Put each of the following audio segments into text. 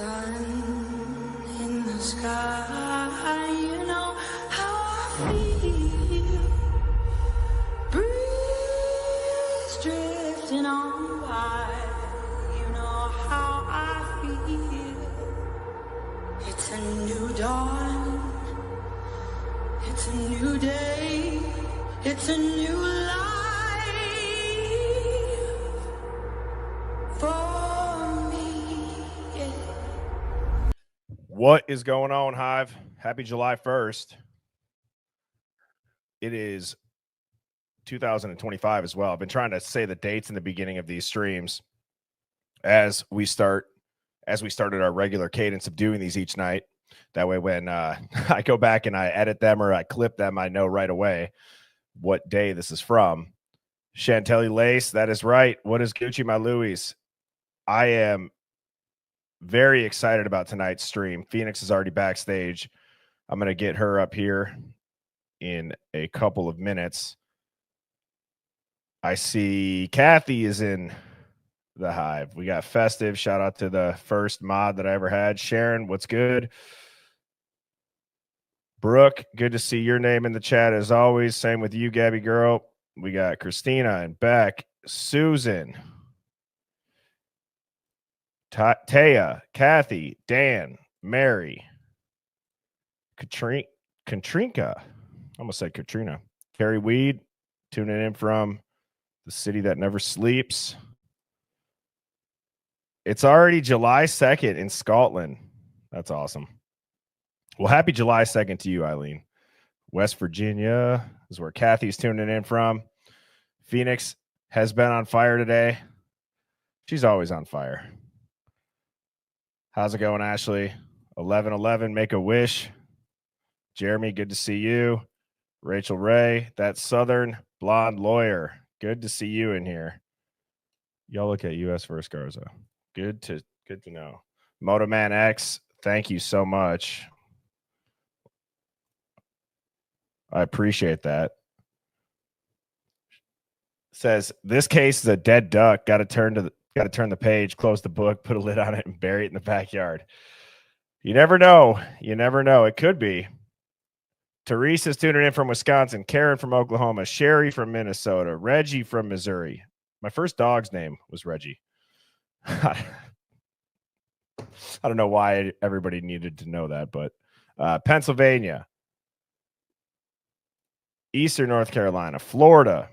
sun in the sky, you know how I feel. Breeze drifting on by, you know how I feel. It's a new dawn, it's a new day, it's a new life for me. Yeah. What is going on, Hive? Happy July 1st. It is 2025 as well. I've been trying to say the dates in the beginning of these streams as we started our regular cadence of doing these each night. That way, when I go back and I edit them or I clip them, I know right away what day this is from. Chantelli Lace, that is right. What is Gucci, my Louis? I am very excited about tonight's stream. Phoenix is already backstage. I'm going to get her up here in a couple of minutes. I see Kathy is in the Hive. We got Festive. Shout out to the first mod that I ever had. Sharon, what's good? Brooke, good to see your name in the chat as always. Same with you, Gabby girl. We got Christina and Beck, Susan, Taya, Kathy, Dan, Mary, Katrinka. I almost said Katrina. Carrie Weed, tuning in from the city that never sleeps. It's already July 2nd in Scotland. That's awesome. Well, happy July 2nd to you, Eileen. West Virginia is where Kathy's tuning in from. Phoenix has been on fire today. She's always on fire. How's it going, Ashley? 1111, make a wish. Jeremy, good to see you. Rachel Ray, that Southern blonde lawyer. Good to see you in here. Y'all look at US First Garza. Good to know. Motoman X, thank you so much. I appreciate that. Says this case is a dead duck. Got to turn the page, close the book, put a lid on it, and bury it in the backyard. You never know. You never know. It could be. Teresa's tuning in from Wisconsin. Karen from Oklahoma. Sherry from Minnesota. Reggie from Missouri. My first dog's name was Reggie. I don't know why everybody needed to know that, but Pennsylvania, Eastern North Carolina, Florida,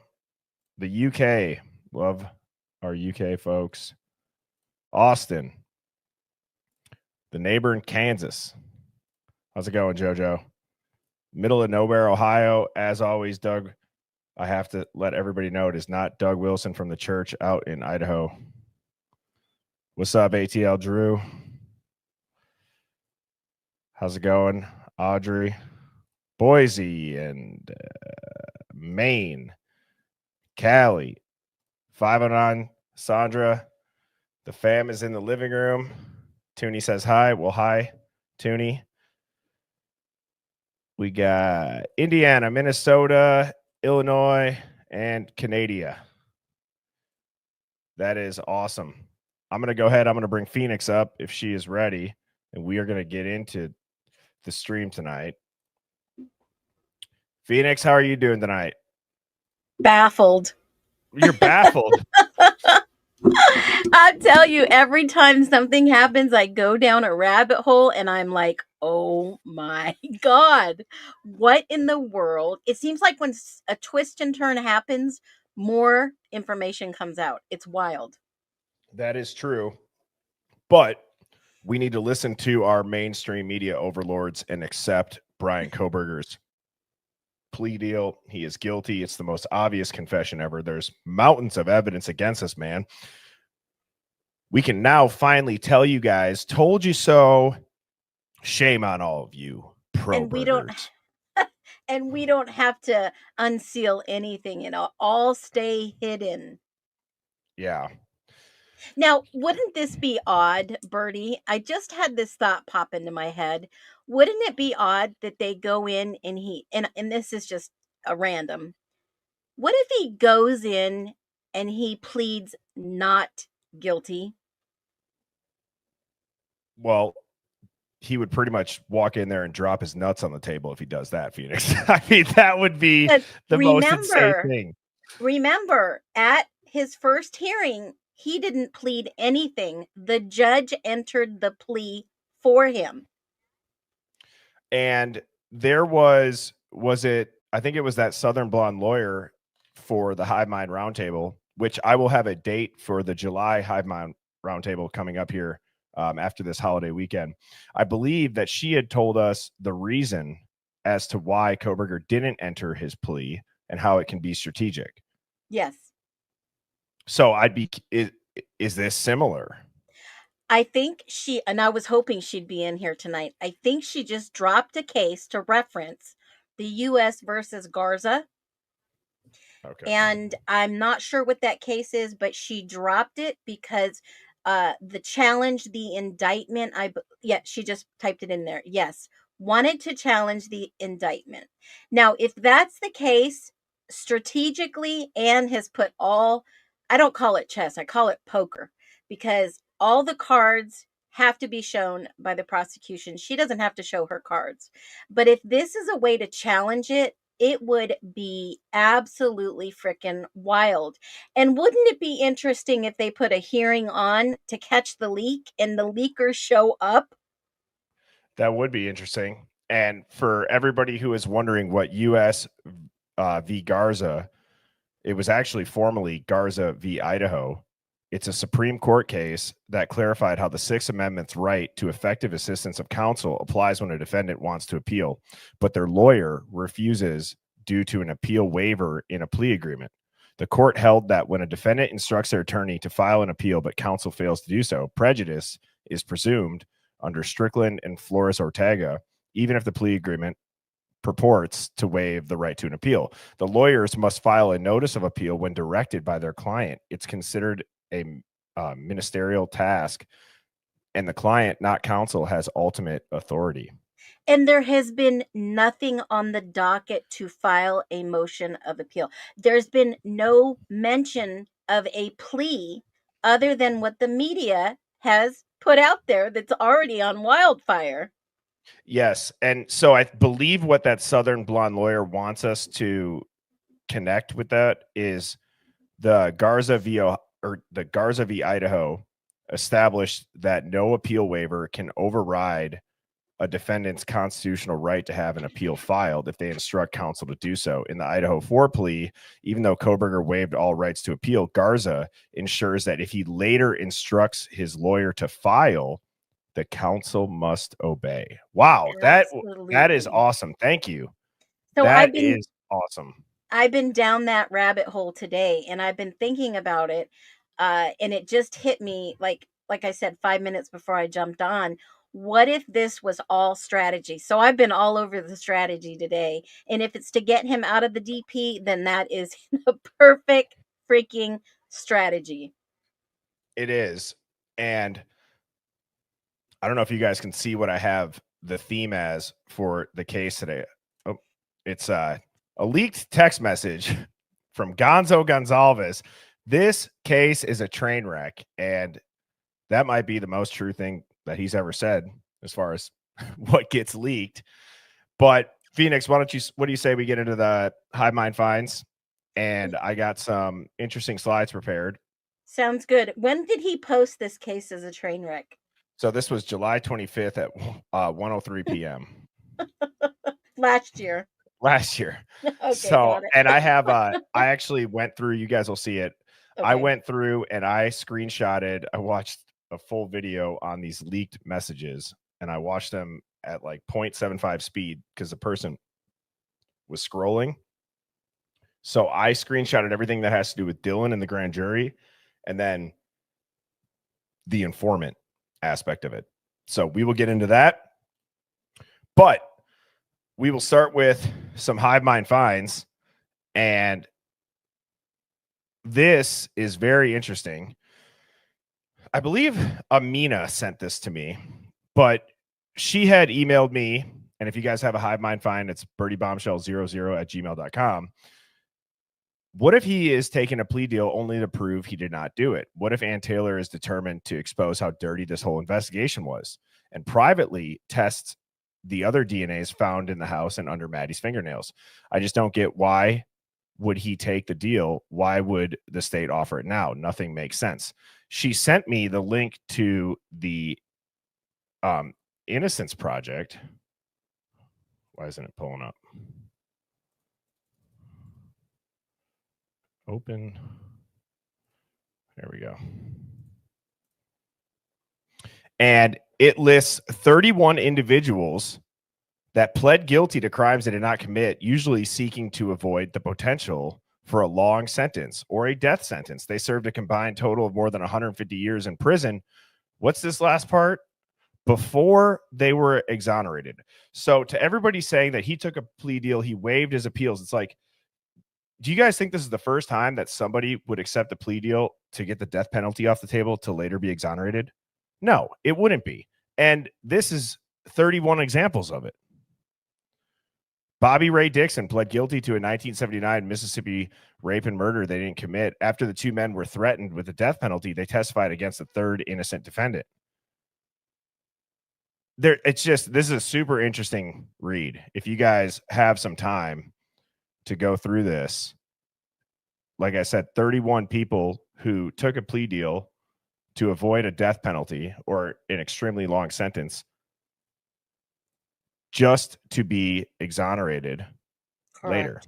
the UK. Love our UK folks. Austin, the neighbor in Kansas. How's it going, JoJo? Middle of nowhere, Ohio. As always, Doug, I have to let everybody know it is not Doug Wilson from the church out in Idaho. What's up, ATL Drew? How's it going, Audrey? Boise and Maine. Cali. 509, Sandra. The fam is in the living room. Toonie says hi. Well, hi, Toonie. We got Indiana, Minnesota, Illinois, and Canada. That is awesome. I'm going to go ahead. I'm going to bring Phoenix up if she is ready, and we are going to get into the stream tonight. Phoenix, how are you doing tonight? Baffled. You're baffled. I tell you, every time something happens, I go down a rabbit hole and I'm like, oh my God, what in the world? It seems like when a twist and turn happens, more information comes out. It's wild. That is true. But we need to listen to our mainstream media overlords and accept Bryan Kohberger's plea deal. He is guilty. It's the most obvious confession ever. There's mountains of evidence against this man. We can now finally tell you guys, told you so. Shame on all of you, pro-burgers. And we don't have to unseal anything. It'll all stay hidden. Yeah. Now, wouldn't this be odd, Bertie? I just had this thought pop into my head. Wouldn't it be odd that they go in and this is just a random. What if he goes in and he pleads not guilty? Well, he would pretty much walk in there and drop his nuts on the table if he does that, Phoenix. I mean, that would be But the most insane thing. remember, at his first hearing, he didn't plead anything. The judge entered the plea for him. And there was it, I think it was that Southern Blonde lawyer for the Hive Mind Roundtable, which I will have a date for the July Hive Mind Roundtable coming up here after this holiday weekend. I believe that she had told us the reason as to why Koberger didn't enter his plea and how it can be strategic. Yes. So is this similar? I think and I was hoping she'd be in here tonight. I think she just dropped a case to reference the U.S. versus Garza. Okay. And I'm not sure what that case is, but she dropped it because the challenge, the indictment, she just typed it in there. Yes, wanted to challenge the indictment. Now, if that's the case, strategically, Anne has put I don't call it chess, I call it poker, because all the cards have to be shown by the prosecution. She doesn't have to show her cards. But if this is a way to challenge it, it would be absolutely freaking wild. And wouldn't it be interesting if they put a hearing on to catch the leak and the leakers show up? That would be interesting. And for everybody who is wondering what U.S. v. Garza, it was actually formerly Garza v. Idaho. It's a Supreme Court case that clarified how the Sixth Amendment's right to effective assistance of counsel applies when a defendant wants to appeal, but their lawyer refuses due to an appeal waiver in a plea agreement. The court held that when a defendant instructs their attorney to file an appeal but counsel fails to do so, prejudice is presumed under Strickland and Flores-Ortega, even if the plea agreement purports to waive the right to an appeal. The lawyers must file a notice of appeal when directed by their client. It's considered a ministerial task, and the client, not counsel, has ultimate authority. And there has been nothing on the docket to file a motion of appeal. There's been no mention of a plea other than what the media has put out there that's already on wildfire. Yes. And so I believe what that Southern Blonde lawyer wants us to connect with that is the Garza v. Idaho established that no appeal waiver can override a defendant's constitutional right to have an appeal filed if they instruct counsel to do so. In the Idaho 4 plea, even though Koberger waived all rights to appeal, Garza ensures that if he later instructs his lawyer to file, the counsel must obey. Wow, that is awesome. Thank you. So that is awesome. I've been down that rabbit hole today, and I've been thinking about it, and it just hit me like I said 5 minutes before I jumped on. What if this was all strategy? So I've been all over the strategy today, and if it's to get him out of the DP, then that is the perfect freaking strategy. It is. And I don't know if you guys can see what I have the theme as for the case today. Oh, it's a leaked text message from Gonzo Gonzalez. This case is a train wreck, and that might be the most true thing that he's ever said as far as what gets leaked. But Phoenix, what do you say we get into the Hive Mind finds? And I got some interesting slides prepared. Sounds good. When did he post this case as a train wreck? So this was July 25th at 1:03 p.m. Last year. Okay, so, and I have I actually went through, you guys will see it. Okay. I went through and I watched a full video on these leaked messages, and I watched them at like 0.75 speed because the person was scrolling. So I screenshotted everything that has to do with Dylan and the grand jury, and then the informant aspect of it. So we will get into that, but we will start with some Hive Mind finds, and this is very interesting. I believe Amina sent this to me, but she had emailed me, and if you guys have a Hive Mind find, it's birdieBombshell00@gmail.com. What if he is taking a plea deal only to prove he did not do it? What if Ann Taylor is determined to expose how dirty this whole investigation was? and privately test the other DNAs found in the house and under Maddie's fingernails. I just don't get, why would he take the deal? Why would the state offer it now? Nothing makes sense. She sent me the link to the Innocence Project. Why isn't it pulling up? Open. There we go. And it lists 31 individuals that pled guilty to crimes they did not commit, usually seeking to avoid the potential for a long sentence or a death sentence. They served a combined total of more than 150 years in prison. What's this last part? Before they were exonerated. So to everybody saying that he took a plea deal, he waived his appeals, it's like, do you guys think this is the first time that somebody would accept a plea deal to get the death penalty off the table to later be exonerated? No, it wouldn't be. And this is 31 examples of it. Bobby Ray Dixon pled guilty to a 1979 Mississippi rape and murder they didn't commit. After the two men were threatened with the death penalty, they testified against a third innocent defendant. This is a super interesting read. If you guys have some time to go through this, like I said, 31 people who took a plea deal to avoid a death penalty or an extremely long sentence just to be exonerated later.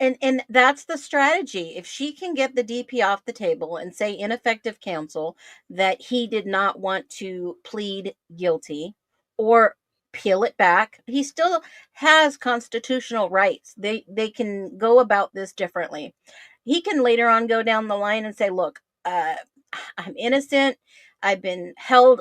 And that's the strategy. If she can get the DP off the table and say ineffective counsel, that he did not want to plead guilty or peel it back, he still has constitutional rights. They can go about this differently. He can later on go down the line and say, look, I'm innocent. I've been held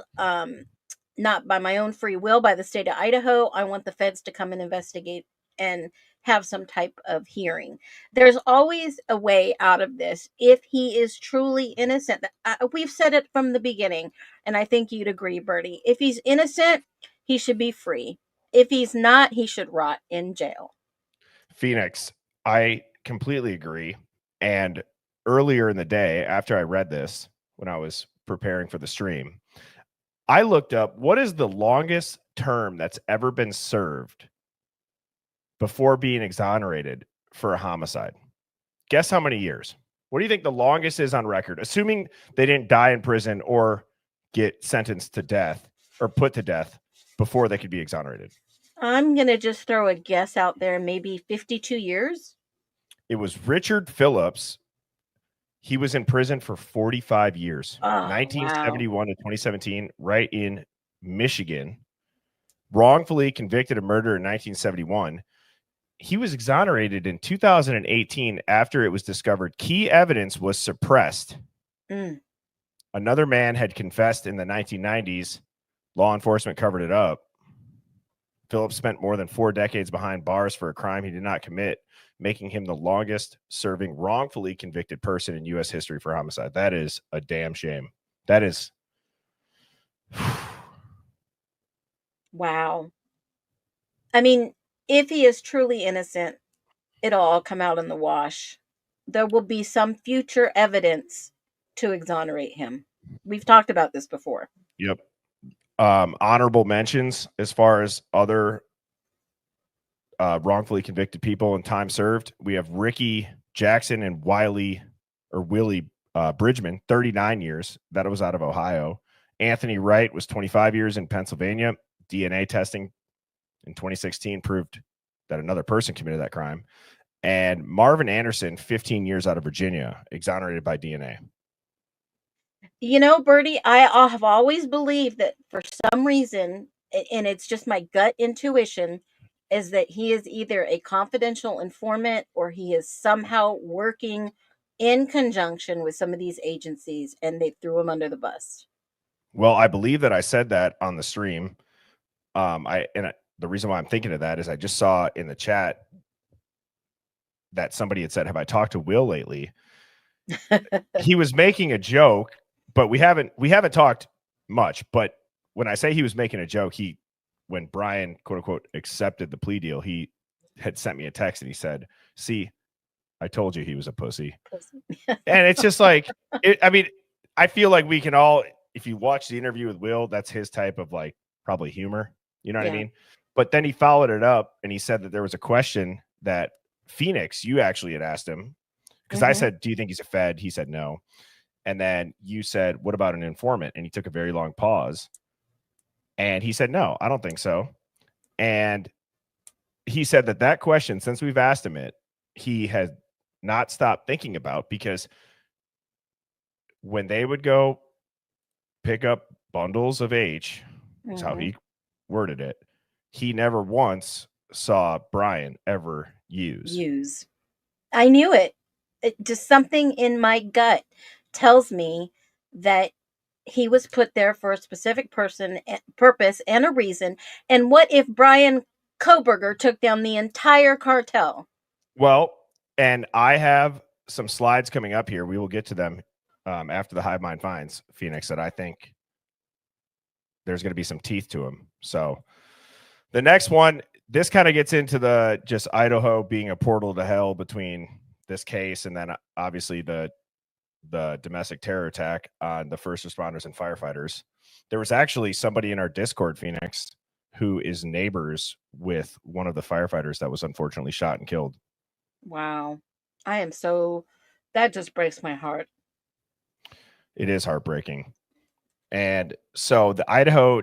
not by my own free will by the state of Idaho. I want the feds to come and investigate and have some type of hearing. There's always a way out of this if he is truly innocent. We've said it from the beginning, and I think you'd agree, Bertie. If he's innocent, he should be free. If he's not, he should rot in jail. Phoenix, I completely agree. And earlier in the day, after I read this, when I was preparing for the stream, I looked up what is the longest term that's ever been served before being exonerated for a homicide. Guess how many years? What do you think the longest is on record? Assuming they didn't die in prison or get sentenced to death or put to death before they could be exonerated. I'm going to just throw a guess out there, maybe 52 years. It was Richard Phillips. He was in prison for 45 years, 1971 to 2017, right in Michigan. Wrongfully convicted of murder in 1971. He was exonerated in 2018 after it was discovered key evidence was suppressed. Another man had confessed in the 1990s. Law enforcement covered it up. Phillips spent more than 4 decades behind bars for a crime he did not commit, making him the longest serving wrongfully convicted person in U.S. history for homicide. That is a damn shame. That is. Wow. I mean, if he is truly innocent, it'll all come out in the wash. There will be some future evidence to exonerate him. We've talked about this before. Yep. Honorable mentions as far as other wrongfully convicted people and time served. We have Ricky Jackson and Willie Bridgman, 39 years. That was out of Ohio. Anthony Wright was 25 years in Pennsylvania. DNA testing in 2016 proved that another person committed that crime. And Marvin Anderson, 15 years out of Virginia, exonerated by DNA. You know, Bertie, I have always believed that for some reason, and it's just my gut intuition, is that he is either a confidential informant or he is somehow working in conjunction with some of these agencies and they threw him under the bus. Well, I believe that I said that on the stream. The reason why I'm thinking of that is I just saw in the chat that somebody had said, have I talked to Will lately? He was making a joke, but we haven't talked much. But when I say he was making a joke, when Bryan, quote unquote, accepted the plea deal, he had sent me a text and he said, see, I told you he was a pussy. And it's just like, I feel like we can all, if you watch the interview with Will, that's his type of like probably humor. You know what I Yeah. mean? But then he followed it up and he said that there was a question that Phoenix, you actually had asked him, because I Mhm. said, do you think he's a Fed? He said no. And then you said, what about an informant? And he took a very long pause. And he said, no, I don't think so. And he said that question, since we've asked him it, he has not stopped thinking about, because when they would go pick up bundles of H, is how Mhm. he worded it, he never once saw Bryan ever use. I knew it. Just something in my gut tells me that he was put there for a specific purpose and a reason. And what if Bryan Kohberger took down the entire cartel? Well, and I have some slides coming up here. We will get to them after the Hive Mind finds Phoenix, that I think there's going to be some teeth to him. So the next one, this kind of gets into the just Idaho being a portal to hell between this case and then obviously the domestic terror attack on the first responders and firefighters. There was actually somebody in our Discord, Phoenix, who is neighbors with one of the firefighters that was unfortunately shot and killed. Wow. I am so, that just breaks my heart. It is heartbreaking. And so the Idaho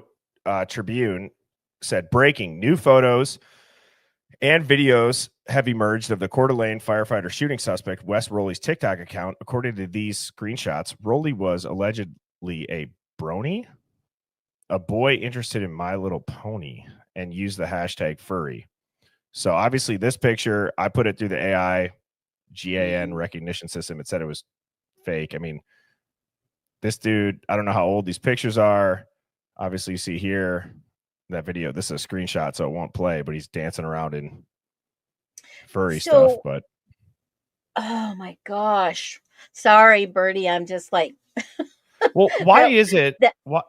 Tribune said, breaking, new photos and videos have emerged of the Coeur d'Alene firefighter shooting suspect, Wes Rowley's TikTok account. According to these screenshots, Rowley was allegedly a brony, a boy interested in My Little Pony, and used the hashtag furry. So obviously this picture, I put it through the AI GAN recognition system. It said it was fake. I mean, this dude, I don't know how old these pictures are. Obviously, you see here that video. This is a screenshot, so it won't play, but he's dancing around in furry stuff. But oh my gosh. Sorry, Birdie. I'm just like, well, why is it that, what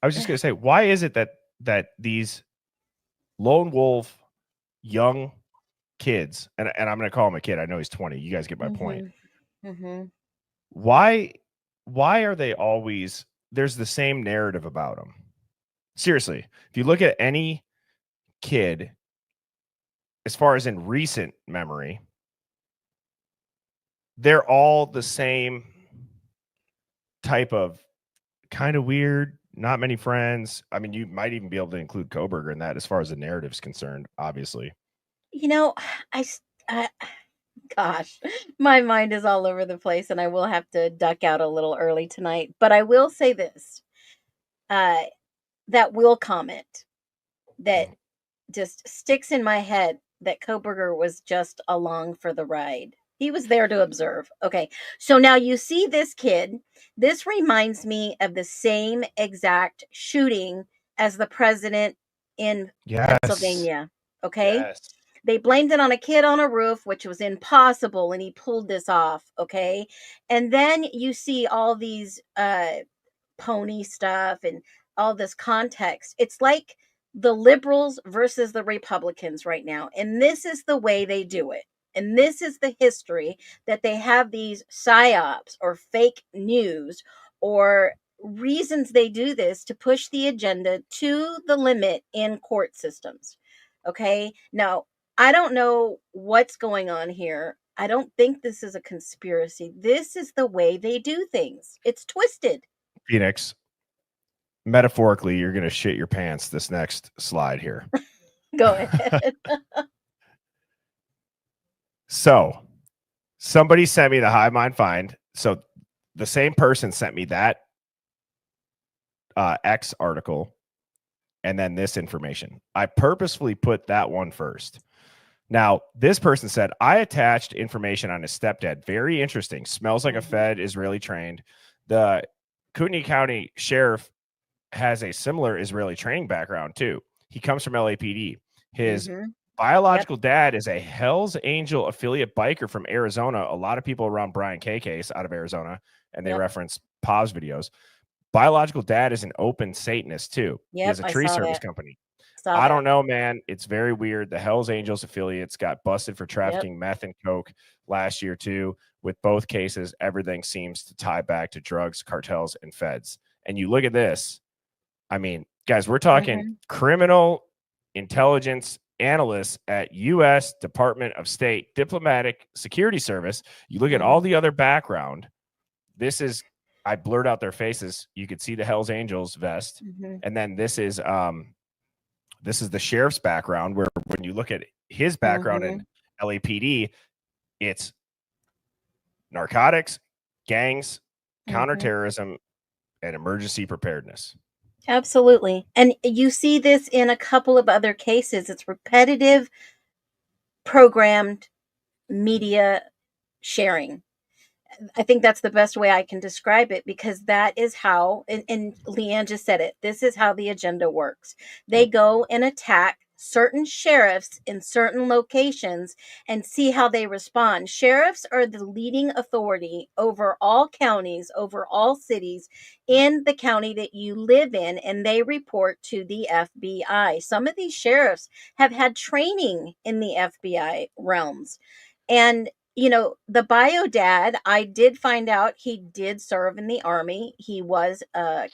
I was just gonna say, why is it that these lone wolf young kids, and I'm gonna call him a kid, I know he's 20, you guys get my point. Why are they always, there's the same narrative about them? Seriously, if you look at any kid, as far as in recent memory, they're all the same type of kind of weird, not many friends. I mean, you might even be able to include Kohberger in that as far as the narrative is concerned, obviously. You know, gosh, my mind is all over the place and I will have to duck out a little early tonight. But I will say this, that will comment that just sticks in my head, that Kohberger was just along for the ride. He was there to observe. Okay. So now you see this kid. This reminds me of the same exact shooting as the president in Pennsylvania. Okay. Yes. They blamed it on a kid on a roof, which was impossible, and he pulled this off. Okay. And then you see all these pony stuff and all this context. It's like the liberals versus the Republicans right now. And this is the way they do it. And this is the history that they have these psyops or fake news or reasons they do this to push the agenda to the limit in court systems. Okay. Now, I don't know what's going on here. I don't think this is a conspiracy. This is the way they do things. It's twisted. Phoenix, metaphorically, you're going to shit your pants this next slide here. Go ahead. So somebody sent me the Hive Mind find. So the same person sent me that X article and then this information. I purposefully put that one first. Now, this person said, I attached information on his stepdad. Very interesting. Smells like a Fed, Israeli trained. The Kootenai County Sheriff has a similar Israeli training background, too. He comes from LAPD. His biological dad is a Hells Angel affiliate biker from Arizona. A lot of people around Brian K. case out of Arizona, and they reference Pav's videos. Biological dad is an open Satanist, too. He has a tree service company. I don't know, man. It's very weird. The Hells Angels affiliates got busted for trafficking meth and coke last year, too. With both cases, everything seems to tie back to drugs, cartels, and feds. And you look at this. I mean, Guys, we're talking criminal intelligence analysts at U.S. Department of State Diplomatic Security Service. You look at all the other background. This is, I blurred out their faces. You could see the Hell's Angels vest. And then this is the sheriff's background, where when you look at his background in LAPD, it's narcotics, gangs, counterterrorism, and emergency preparedness. Absolutely. And you see this in a couple of other cases. It's repetitive, programmed media sharing. I think that's the best way I can describe it, because that is how, and Leanne just said it, this is how the agenda works. They go and attack certain sheriffs in certain locations and see how they respond. Sheriffs are the leading authority over all counties, over all cities in the county that you live in, and they report to the FBI. Some of these sheriffs have had training in the FBI realms. And the bio dad, I did find out he did serve in the Army. He was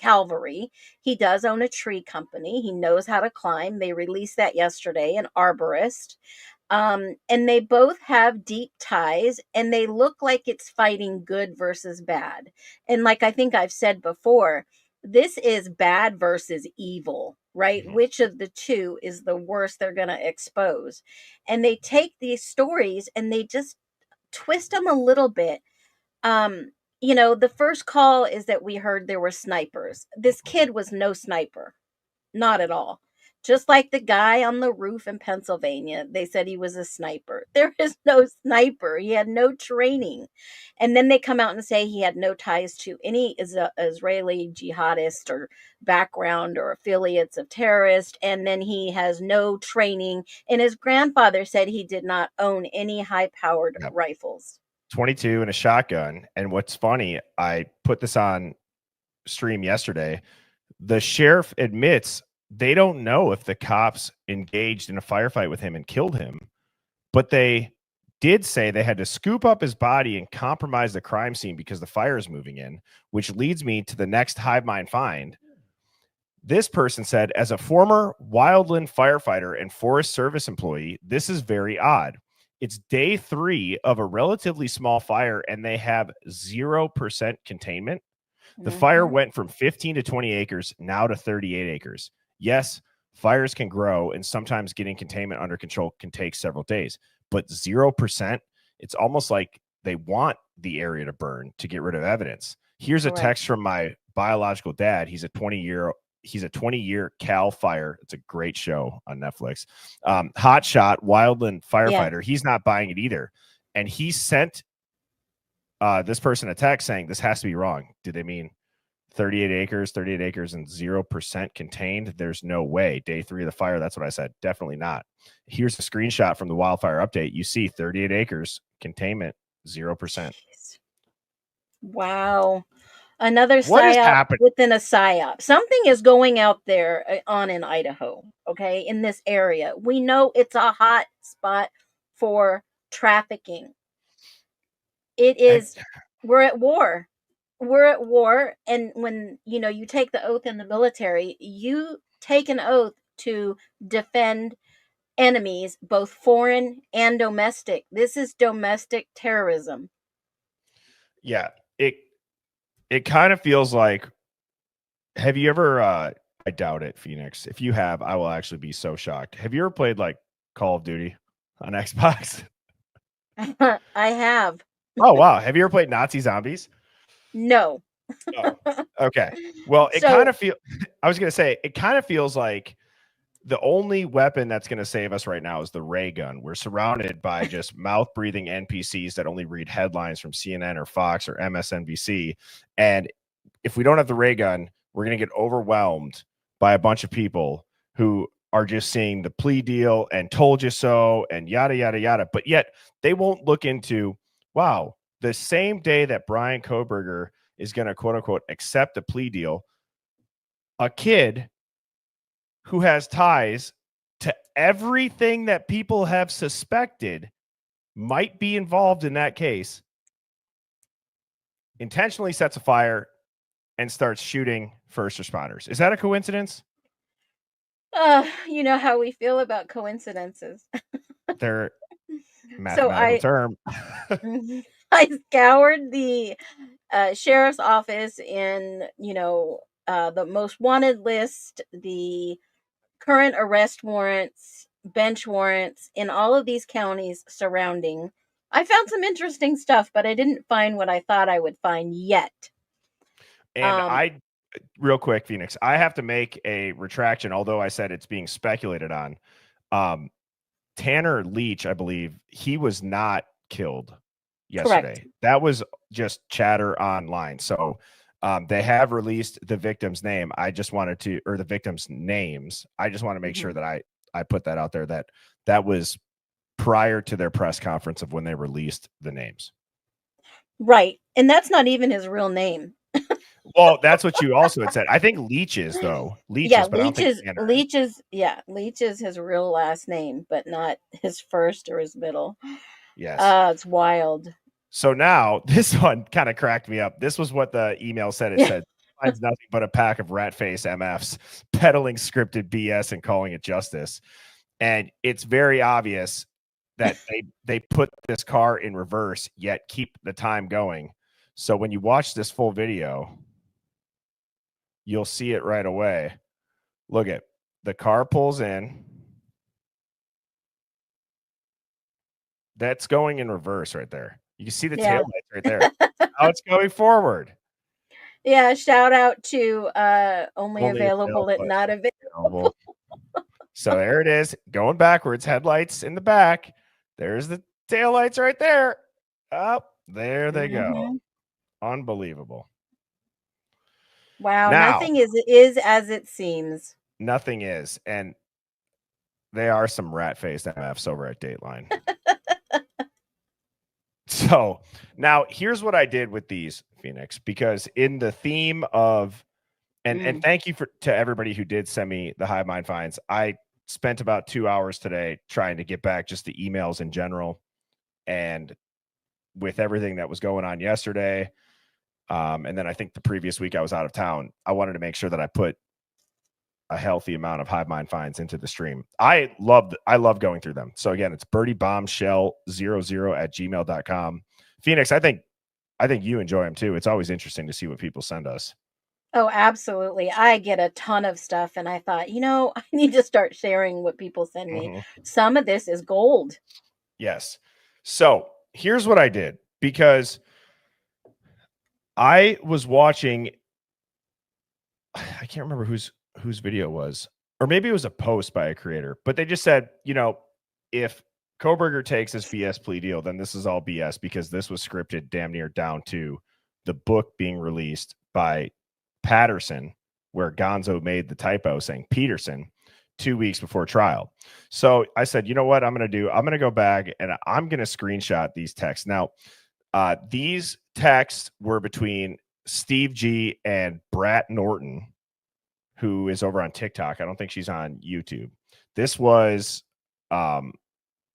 cavalry. He does own a tree company. He knows how to climb. They released that yesterday, an arborist. And they both have deep ties, and they look like it's fighting good versus bad. And like I think I've said before, this is bad versus evil, right? Which of the two is the worst they're going to expose? And they take these stories and they just twist them a little bit. The first call is that we heard there were snipers. This kid was no sniper, not at all. Just like the guy on the roof in Pennsylvania, they said he was a sniper. There is no sniper. He had no training. And then they come out and say he had no ties to any Israeli jihadist or background or affiliates of terrorists. And then he has no training. And his grandfather said he did not own any high-powered rifles. 22 and a shotgun. And what's funny, I put this on stream yesterday. The sheriff admits they don't know if the cops engaged in a firefight with him and killed him, but they did say they had to scoop up his body and compromise the crime scene because the fire is moving in, which leads me to the next Hive Mind find. This person said, as a former wildland firefighter and Forest Service employee, this is very odd. It's day 3 of a relatively small fire, and they have 0% containment. The fire went from 15 to 20 acres, now to 38 acres. Yes, fires can grow, and sometimes getting containment under control can take several days. But 0%, it's almost like they want the area to burn to get rid of evidence. Here's a text from my biological dad. He's a 20-year Cal Fire. It's a great show on Netflix. Hot shot, wildland firefighter. Yeah. He's not buying it either. And he sent this person a text saying this has to be wrong. Did they mean 38 acres and 0% contained? There's no way. Day 3 of the fire. That's what I said. Definitely not. Here's a screenshot from the wildfire update. You see 38 acres, containment, 0%. Wow. Another psyop within a psyop. Something is going out there on in Idaho, okay, in this area. We know it's a hot spot for trafficking. It is. We're at war. We're at war. And when, you take the oath in the military, you take an oath to defend enemies, both foreign and domestic. This is domestic terrorism. Yeah. It kind of feels like, have you ever, I doubt it, Phoenix. If you have, I will actually be so shocked. Have you ever played like Call of Duty on Xbox? I have. Oh, wow. Have you ever played Nazi Zombies? No. Oh, okay. Well, it kind of feels like the only weapon that's going to save us right now is the ray gun. We're surrounded by just mouth-breathing NPCs that only read headlines from CNN or Fox or MSNBC. And if we don't have the ray gun, we're going to get overwhelmed by a bunch of people who are just seeing the plea deal and told you so and yada, yada, yada. But yet they won't look into, wow, the same day that Bryan Kohberger is going to, quote unquote, accept a plea deal, a kid who has ties to everything that people have suspected might be involved in that case, intentionally sets a fire and starts shooting first responders. Is that a coincidence? You know how we feel about coincidences. They're So mathematical term. I scoured the sheriff's office in, the most wanted list, the current arrest warrants, bench warrants in all of these counties surrounding. I found some interesting stuff, but I didn't find what I thought I would find yet. And real quick, Phoenix, I have to make a retraction, although I said it's being speculated on. Tanner Leach, I believe, he was not killed yesterday. Correct. That was just chatter online. So they have released the victim's name. I just wanted to, or the victim's names. I just want to make sure that I put that out there, that was prior to their press conference of when they released the names. Right. And that's not even his real name. Well, that's what you also had said. I think Leaches, though. Leaches, but I don't think Tanner. Leach is his real last name, but not his first or his middle. Yes. It's wild. So now this one kind of cracked me up. This was what the email said. It said, finds nothing but a pack of rat face MFs peddling scripted BS and calling it justice. And it's very obvious that they put this car in reverse, yet keep the time going. So when you watch this full video, you'll see it right away. Look at the car pulls in. That's going in reverse right there. You can see the tail lights right there. Now it's going forward. Yeah, shout out to only available but not available. So there it is, going backwards, headlights in the back. There's the tail lights right there. Up there they go. Unbelievable. Wow, now, nothing is as it seems. Nothing is, and they are some rat-faced MFs over at Dateline. So now here's what I did with these, Phoenix, because in the theme of, and thank you to everybody who did send me the Hive Mind finds. I spent about 2 hours today trying to get back just the emails in general, and with everything that was going on yesterday, and then I think the previous week I was out of town, I wanted to make sure that I put a healthy amount of Hive Mind finds into the stream. I love going through them. So again, it's birdieBombshell00@gmail.com. Phoenix, I think you enjoy them too. It's always interesting to see what people send us. Oh, absolutely. I get a ton of stuff, and I thought, I need to start sharing what people send me. Some of this is gold. Yes. So here's what I did, because I was watching, I can't remember whose video was, or maybe it was a post by a creator, but they just said, if Kohberger takes his BS plea deal, then this is all BS, because this was scripted damn near down to the book being released by Patterson, where Gonzo made the typo saying Peterson 2 weeks before trial. So I said, you know what I'm going to do? I'm going to go back and I'm going to screenshot these texts. Now, these texts were between Steve G and Brat Norton, who is over on TikTok. I don't think she's on YouTube. This was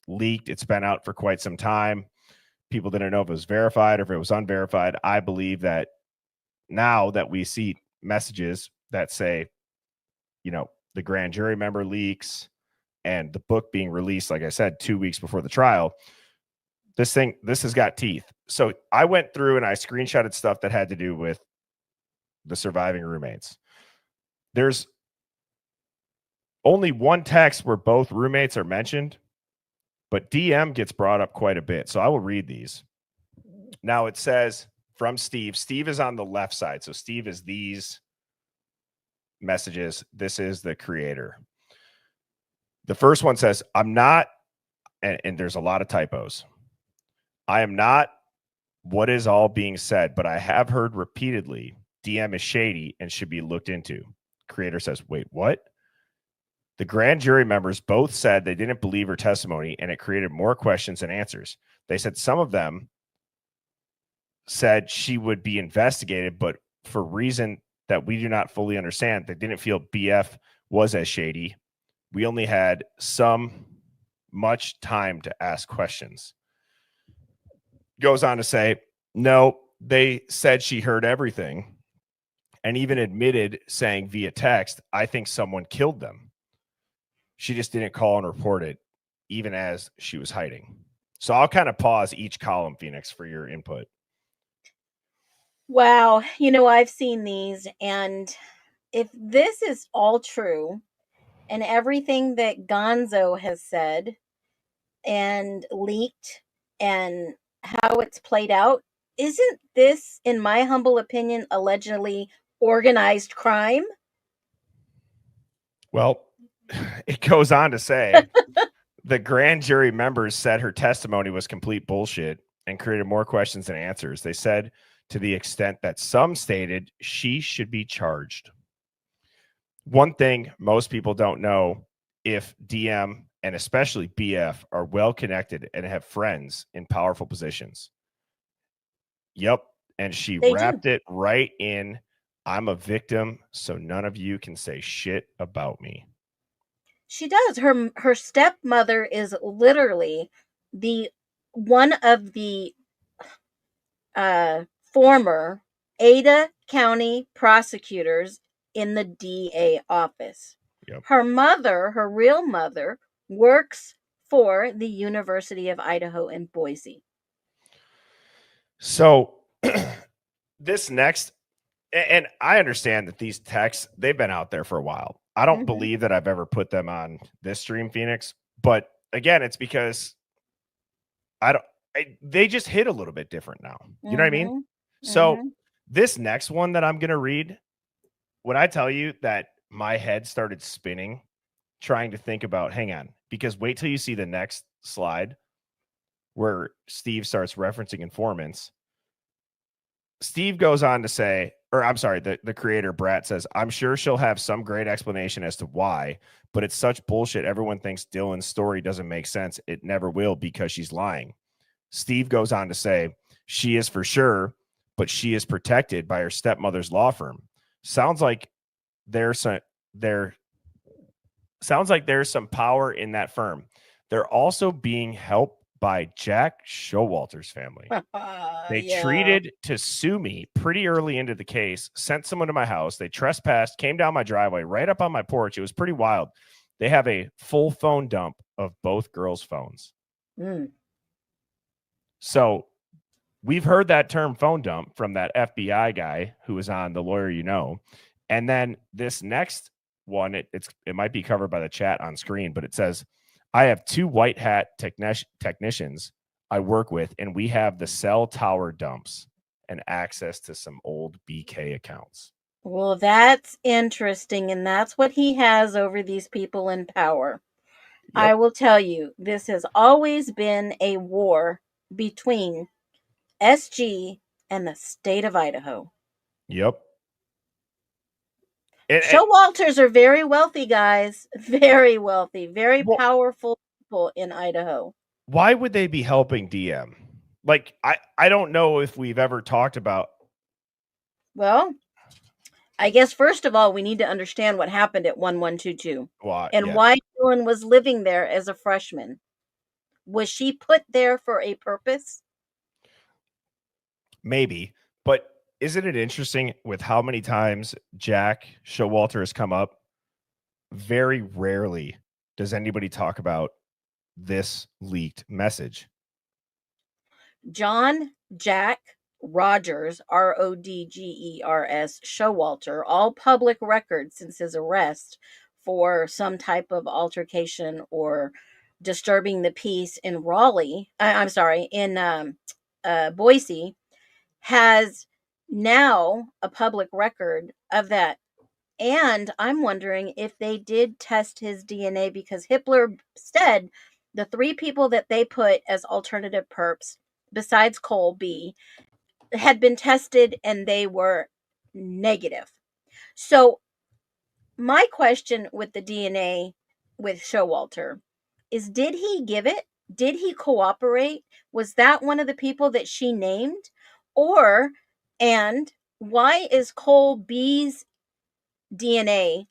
leaked. It's been out for quite some time. People didn't know if it was verified or if it was unverified. I believe that now that we see messages that say, the grand jury member leaks and the book being released, like I said, 2 weeks before the trial, this has got teeth. So I went through and I screenshotted stuff that had to do with the surviving roommates. There's only one text where both roommates are mentioned, but DM gets brought up quite a bit. So I will read these. Now it says from Steve. Steve is on the left side. So Steve is these messages. This is the creator. The first one says, I'm not, and there's a lot of typos. I am not what is all being said, but I have heard repeatedly DM is shady and should be looked into. Creator says, wait, what? The grand jury members both said they didn't believe her testimony, and it created more questions than answers. They said some of them said she would be investigated, but for reason that we do not fully understand, they didn't feel BF was as shady. We only had much time to ask questions. Goes on to say, no, they said she heard everything and even admitted saying via text, I think someone killed them. She just didn't call and report it, even as she was hiding. So I'll kind of pause each column, Phoenix, for your input. Wow. I've seen these, and if this is all true and everything that Gonzo has said and leaked and how it's played out, isn't this, in my humble opinion, allegedly organized crime? Well, it goes on to say the grand jury members said her testimony was complete bullshit and created more questions than answers. They said to the extent that some stated she should be charged. One thing most people don't know, if DM and especially BF are well connected and have friends in powerful positions. Yep. And she They wrapped do. it right in, I'm a victim, so none of you can say shit about me. She does. Her stepmother is literally the one of the former Ada County prosecutors in the DA office. Yep. Her mother, her real mother, works for the University of Idaho in Boise. So this next, and I understand that these texts, they've been out there for a while. I don't believe that I've ever put them on this stream, Phoenix. But again, it's because they just hit a little bit different now. You know what I mean? So this next one that I'm going to read, when I tell you that my head started spinning, trying to think about, hang on, because wait till you see the next slide where Steve starts referencing informants. Steve goes on to say, or I'm sorry, the creator, Brat, says, I'm sure she'll have some great explanation as to why, but it's such bullshit. Everyone thinks Dylan's story doesn't make sense. It never will because she's lying. Steve goes on to say, she is for sure, but she is protected by her stepmother's law firm. Sounds like there's some power in that firm. They're also being helped by Jack Showalter's family. They treated to sue me pretty early into the case, sent someone to my house. They trespassed, came down my driveway, right up on my porch. It was pretty wild. They have a full phone dump of both girls' phones. So we've heard that term phone dump from that FBI guy who was on The Lawyer You Know. And then this next one, it might be covered by the chat on screen, but it says, I have 2 white hat technicians I work with, and we have the cell tower dumps and access to some old BK accounts. Well, that's interesting, and that's what he has over these people in power. Yep. I will tell you, this has always been a war between SG and the state of Idaho. Yep. Showalters are very wealthy, guys. Very wealthy, very powerful people in Idaho. Why would they be helping DM? Like, I don't know if we've ever talked about. Well, I guess first of all, we need to understand what happened at 1122 and why Dylan was living there as a freshman. Was she put there for a purpose? Maybe, but isn't it interesting with how many times Jack Showalter has come up? Very rarely does anybody talk about this leaked message. John Jack Rogers, Rodgers, Showalter, all public records since his arrest for some type of altercation or disturbing the peace in Boise, has now a public record of that. And I'm wondering if they did test his DNA, because Hitler said the 3 people that they put as alternative perps, besides Cole B, had been tested and they were negative. So my question with the DNA with Showalter is, did he give it? Did he cooperate? Was that one of the people that she named? And why is Cole B's DNA,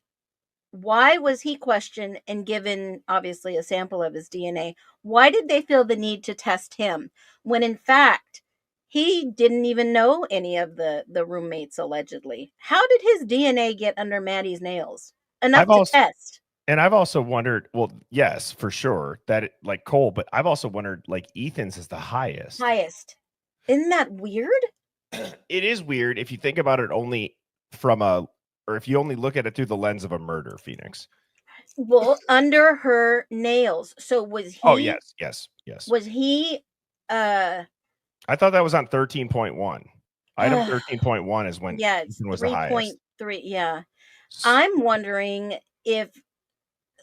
why was he questioned and given obviously a sample of his DNA? Why did they feel the need to test him when in fact he didn't even know any of the roommates allegedly? How did his DNA get under Maddie's nails enough to test? And I've also wondered, well, yes, for sure that like Cole, but I've also wondered like Ethan's is the highest. Highest. Isn't that weird? It is weird if you think about it only from or if you only look at it through the lens of a murder, Phoenix. Well, under her nails. So Oh, yes, yes, yes. was he uh I thought that was on 13.1. Item 13.1 is when yeah, it's Ethan was the highest. 3.3. Yeah. I'm wondering if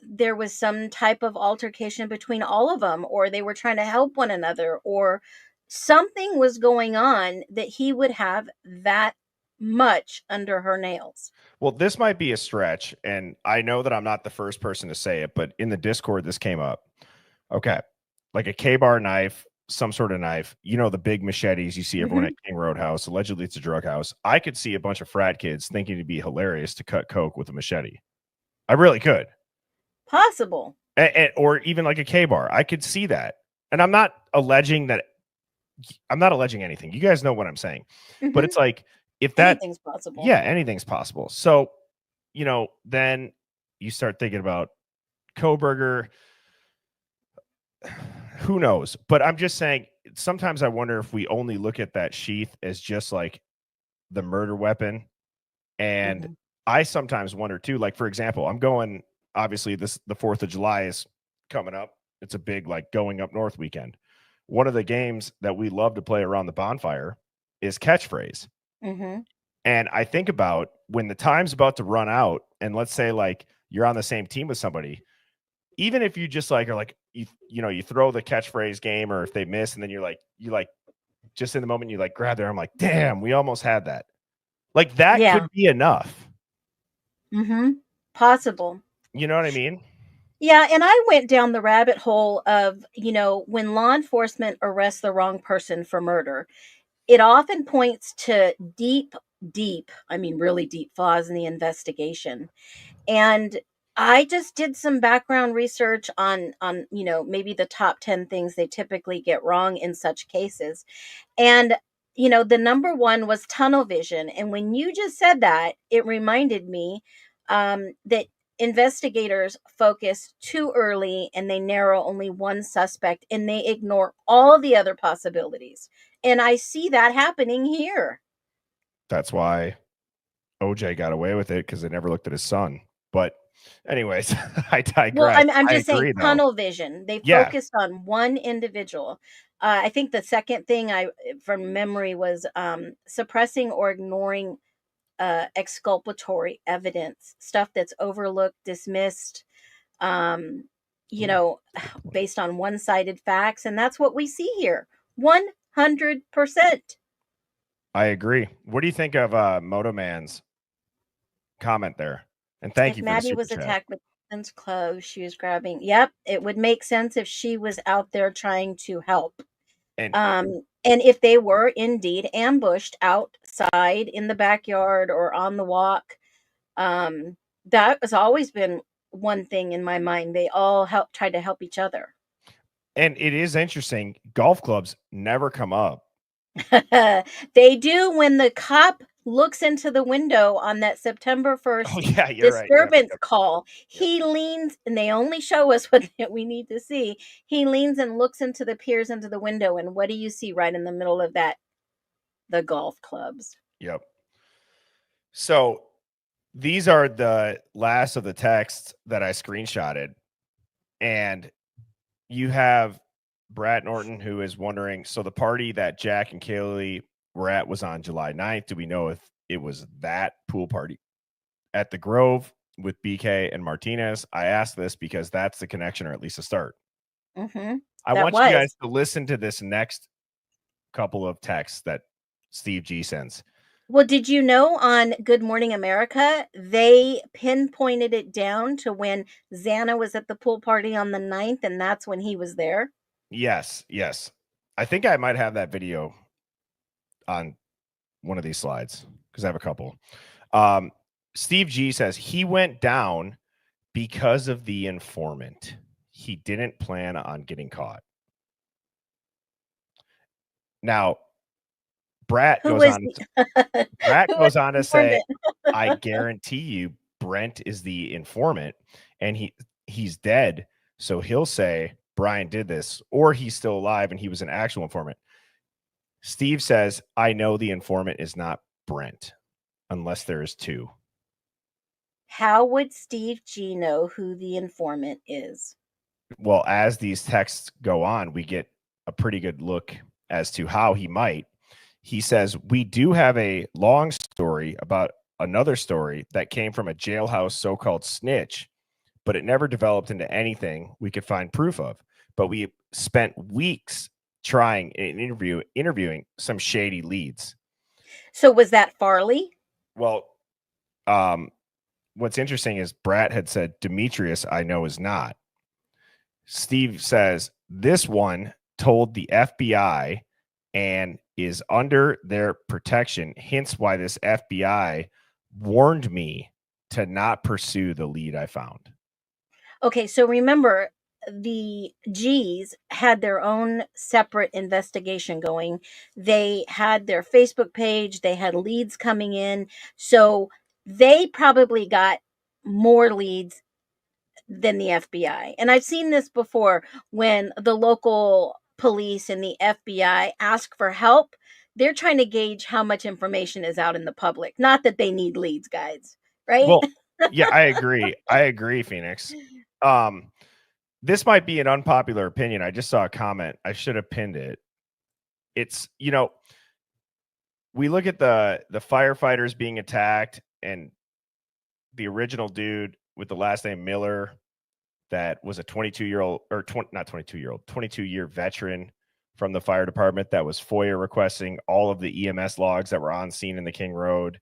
there was some type of altercation between all of them, or they were trying to help one another, or something was going on that he would have that much under her nails. Well, this might be a stretch, and I know that I'm not the first person to say it, but in the Discord, this came up. Okay. Like a K-bar knife, some sort of knife, the big machetes you see everyone at King Roadhouse. Allegedly, it's a drug house. I could see a bunch of frat kids thinking it'd be hilarious to cut coke with a machete. I really could. Possible. Or even like a K-bar. I could see that. And I'm not alleging anything. You guys know what I'm saying. But it's like, if that anything's possible. Yeah, anything's possible. So, then you start thinking about Kohberger. Who knows? But I'm just saying, sometimes I wonder if we only look at that sheath as just like the murder weapon. And I sometimes wonder too, like, for example, I'm going, obviously the 4th of July is coming up. It's a big, like, going up north weekend. One of the games that we love to play around the bonfire is catchphrase. And I think about when the time's about to run out, and let's say like you're on the same team with somebody, even if you just like are like you throw the catchphrase game, or if they miss, and then you just in the moment you like grab their arm, like, damn, we almost had that. Like that could be enough. Possible. You know what I mean? Yeah, and I went down the rabbit hole of, when law enforcement arrests the wrong person for murder, it often points to deep, really deep flaws in the investigation. And I just did some background research on maybe the top 10 things they typically get wrong in such cases. And the number one was tunnel vision. And when you just said that, it reminded me that investigators focus too early and they narrow only one suspect and they ignore all the other possibilities. And I see that happening here. That's why OJ got away with it, because they never looked at his son. But anyways, I digress. Well, I'm just saying tunnel vision. They focused on one individual. I think the second thing from memory was suppressing or ignoring exculpatory evidence, stuff that's overlooked, dismissed, based on one-sided facts. And that's what we see here. 100%. I agree. What do you think of Moto Man's comment there? And thank you for Maddie was attacked with clothes, she was grabbing. Yep, it would make sense if she was out there trying to help. And if they were indeed ambushed outside in the backyard or on the walk, that has always been one thing in my mind. They all try to help each other. And it is interesting. Golf clubs never come up. They do when the cop looks into the window on that September 1st disturbance call. He leans, and they only show us what we need to see. He leans and looks peers into the window, and what do you see right in the middle of that? The golf clubs. Yep. So these are the last of the texts that I screenshotted, and you have Brad Norton, who is wondering, so the party that Jack and Kaylee were at was on July 9th. Do we know if it was that pool party at the Grove with BK and Martinez? I asked this because that's the connection, or at least a start. I want you guys to listen to this next couple of texts that Steve G sends. Well, did you know on Good Morning America, they pinpointed it down to when Xana was at the pool party on the 9th, and that's when he was there? Yes. I think I might have that video on one of these slides, because I have a couple. Steve G says he went down because of the informant. He didn't plan on getting caught. Now, Brat goes on to say, I guarantee you Brent is the informant and he's dead. So he'll say Bryan did this, or he's still alive and he was an actual informant. Steve says, I know the informant is not Brent unless there is two. How would Steve G know who the informant is? Well, as these texts go on, we get a pretty good look as to how he might. He says, we do have a long story about another story that came from a jailhouse so-called snitch, but it never developed into anything we could find proof of. But we spent weeks trying and interviewing some shady leads. So was that Farley? Well, what's interesting is Brat had said Demetrius, I know, is not. Steve says this one told the FBI and is under their protection, hence why this FBI warned me to not pursue the lead I found. Okay, so remember, the G's had their own separate investigation going. They had their Facebook page, they had leads coming in. So they probably got more leads than the FBI. And I've seen this before when the local police and the FBI ask for help. They're trying to gauge how much information is out in the public. Not that they need leads, guys, right? Well, yeah, I agree, Phoenix. This might be an unpopular opinion. I just saw a comment. I should have pinned it. It's, we look at the firefighters being attacked and the original dude with the last name Miller that was a 22-year-old or not 22-year-old, 22-year veteran from the fire department that was FOIA requesting all of the EMS logs that were on scene in the King Road.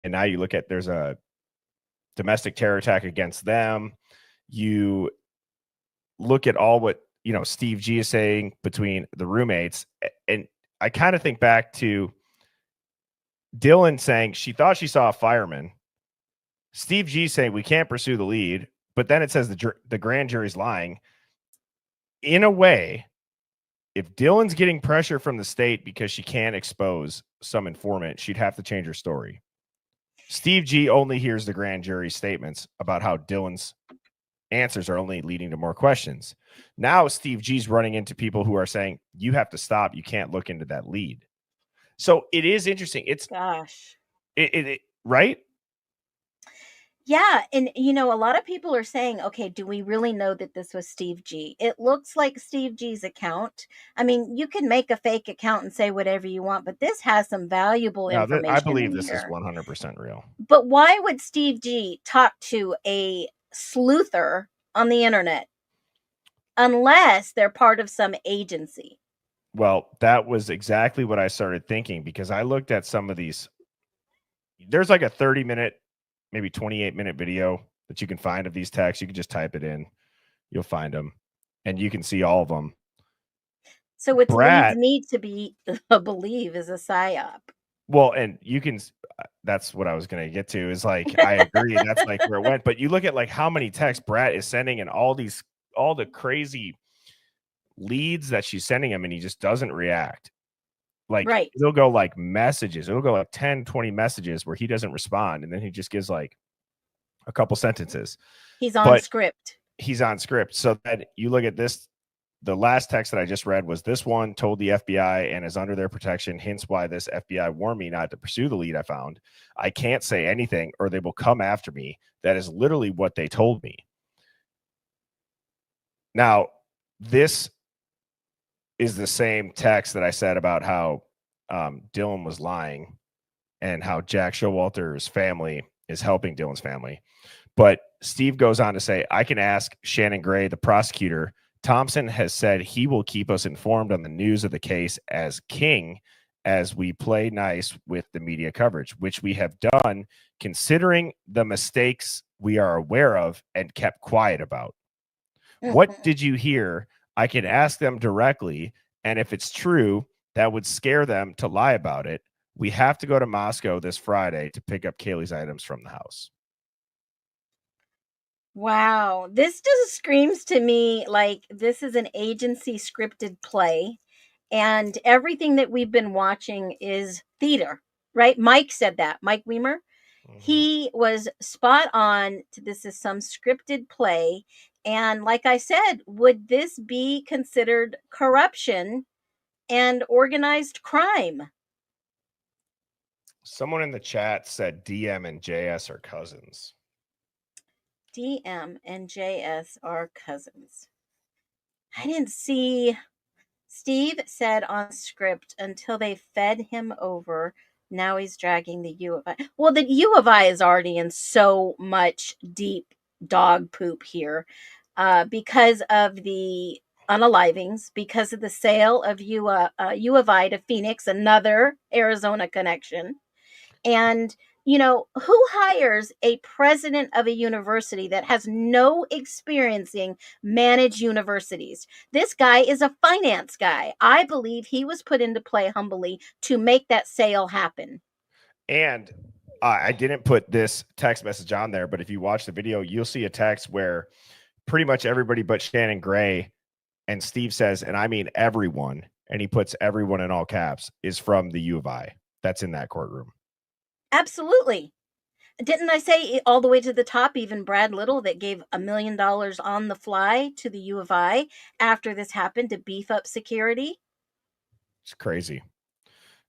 And now you look at there's a domestic terror attack against them. You look at all what, Steve G is saying between the roommates. And I kind of think back to Dylan saying she thought she saw a fireman. Steve G saying we can't pursue the lead, but then it says the grand jury's lying. In a way, if Dylan's getting pressure from the state because she can't expose some informant, she'd have to change her story. Steve G only hears the grand jury statements about how Dylan's answers are only leading to more questions. Now Steve G's running into people who are saying, you have to stop. You can't look into that lead. So it is interesting. It's right. Yeah. And, a lot of people are saying, okay, do we really know that this was Steve G? It looks like Steve G's account. I mean, you can make a fake account and say whatever you want, but this has some valuable information. I believe this is 100% real. But why would Steve G talk to a sleuther on the internet unless they're part of some agency? Well, that was exactly what I started thinking because I looked at some of these. There's like a 30-minute, maybe 28-minute video that you can find of these texts. You can just type it in. You'll find them. And you can see all of them. So it leads me to believe is a psyop. Well, and you can, that's what I was going to get to is like, I agree. That's like where it went. But you look at like how many texts Brat is sending and all the crazy leads that she's sending him and he just doesn't react. Like it'll go like messages. It'll go like 10, 20 messages where he doesn't respond. And then he just gives like a couple sentences. He's on script. He's on script. So then you look at this. The last text that I just read was this one told the FBI and is under their protection. Hence why this FBI warned me not to pursue the lead I found. I can't say anything or they will come after me. That is literally what they told me. Now, this is the same text that I said about how Dylan was lying and how Jack Showalter's family is helping Dylan's family. But Steve goes on to say, I can ask Shannon Gray, the prosecutor. Thompson has said he will keep us informed on the news of the case as king as we play nice with the media coverage, which we have done considering the mistakes we are aware of and kept quiet about. What did you hear? I can ask them directly. And if it's true, that would scare them to lie about it. We have to go to Moscow this Friday to pick up Kaylee's items from the house. Wow. This just screams to me like this is an agency scripted play. And everything that we've been watching is theater, right? Mike said that. Mike Weimer. He was spot on. This is some scripted play. And like I said, would this be considered corruption and organized crime? Someone in the chat said DM and JS are cousins. DM and JS are cousins. I didn't see. Steve said on script until they fed him over. Now he's dragging the U of I. Well, the U of I is already in so much deep dog poop here because of the unalivings, because of the sale of U of I to Phoenix, another Arizona connection. And, you know, who hires a president of a university that has no experiencing managed universities? This guy is a finance guy. I believe he was put into play humbly to make that sale happen. And I didn't put this text message on there, but if you watch the video, you'll see a text where pretty much everybody but Shannon Gray, and Steve says, and I mean everyone, and he puts everyone in all caps, is from the U of I. That's in that courtroom. Absolutely. Didn't I say all the way to the top, even Brad Little that gave $1 million on the fly to the U of I after this happened to beef up security? It's crazy.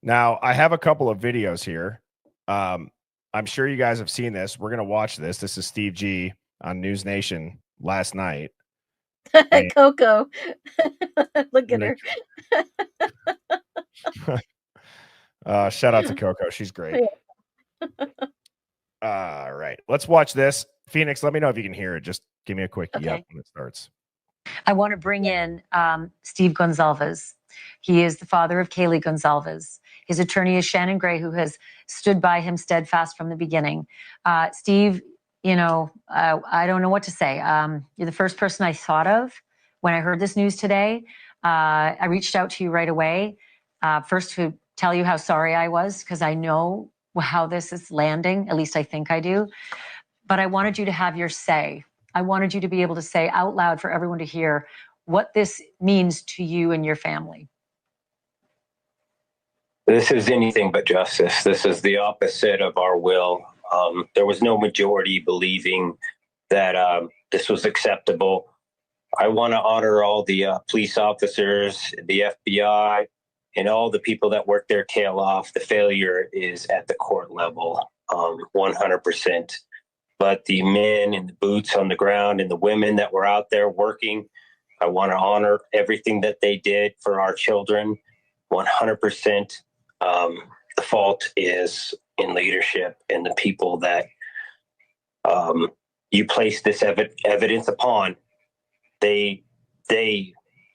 Now, I have a couple of videos here. I'm sure you guys have seen this. We're going to watch this. This is Steve G on News Nation last night. Coco. Look at her. Shout out to Coco. She's great. All right. Let's watch this. Phoenix, let me know if you can hear it. Just give me a quick yep when it starts. I want to bring in Steve Gonzalez. He is the father of Kaylee Gonzalez. His attorney is Shannon Gray, who has stood by him steadfast from the beginning. Steve, you know, I don't know what to say. You're the first person I thought of when I heard this news today. I reached out to you right away, first to tell you how sorry I was, because I know how this is landing. At least I think I do. But I wanted you to have your say. I wanted you to be able to say out loud for everyone to hear what this means to you and your family. This is anything but justice. This is the opposite of our will. There was no majority believing that this was acceptable. I want to honor all the police officers, the FBI, and all the people that work their tail off. The failure is at the court level, 100%. But the men in the boots on the ground and the women that were out there working, I want to honor everything that they did for our children, 100%. The fault is in leadership and the people that you place this evidence upon. They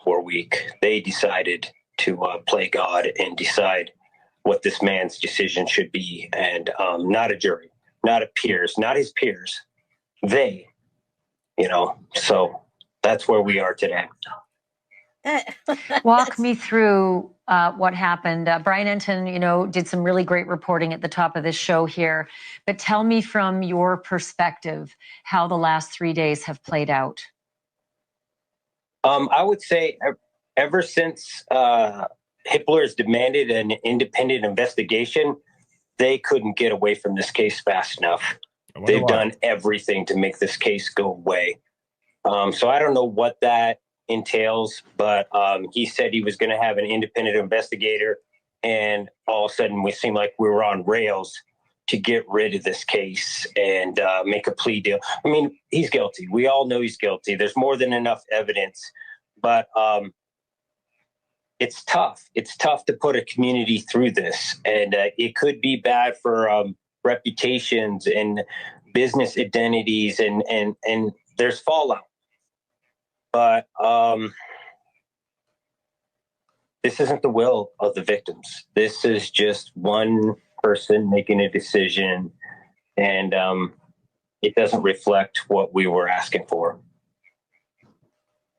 were weak. They decided to play God and decide what this man's decision should be, and not a jury, not a peers, not his peers. They, you know, so that's where we are today. Walk me through what happened. Brian Enton, you know, did some really great reporting at the top of this show here, but tell me from your perspective how the last 3 days have played out. I would say ever since Hitler has demanded an independent investigation, they couldn't get away from this case fast enough. They've done everything to make this case go away. So I don't know what that entails, but he said he was going to have an independent investigator, and all of a sudden we seemed like we were on rails to get rid of this case and make a plea deal. I mean, he's guilty. We all know he's guilty. There's more than enough evidence, but it's tough. It's tough to put a community through this, and it could be bad for reputations and business identities, and there's fallout. But this isn't the will of the victims. This is just one person making a decision, and it doesn't reflect what we were asking for.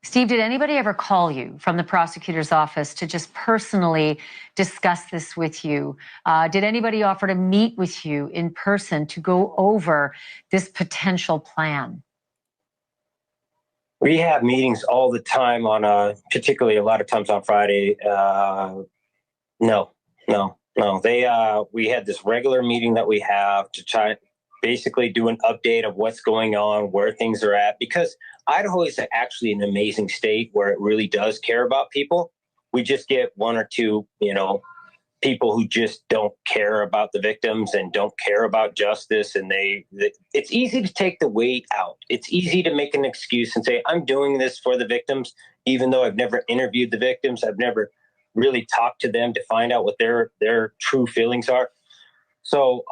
Steve, did anybody ever call you from the prosecutor's office to just personally discuss this with you? Did anybody offer to meet with you in person to go over this potential plan? We have meetings all the time on, particularly a lot of times on Friday. No. We had this regular meeting that we have to try basically do an update of what's going on, where things are at, because Idaho is actually an amazing state where it really does care about people. We just get one or two, people who just don't care about the victims and don't care about justice. And it's easy to take the weight out. It's easy to make an excuse and say, I'm doing this for the victims, even though I've never interviewed the victims. I've never really talked to them to find out what their true feelings are. So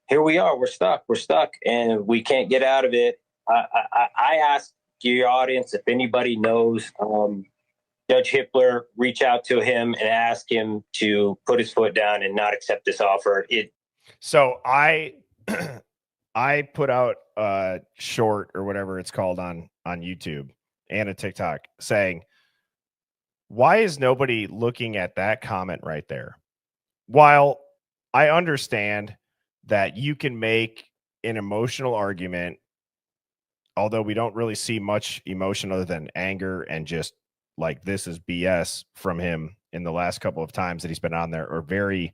here we are. We're stuck, and we can't get out of it. I ask your audience if anybody knows Judge Hippler, reach out to him and ask him to put his foot down and not accept this offer. So I put out a short or whatever it's called on YouTube and a TikTok saying, why is nobody looking at that comment right there? While I understand that you can make an emotional argument, although we don't really see much emotion other than anger and just like, this is BS from him in the last couple of times that he's been on there, or very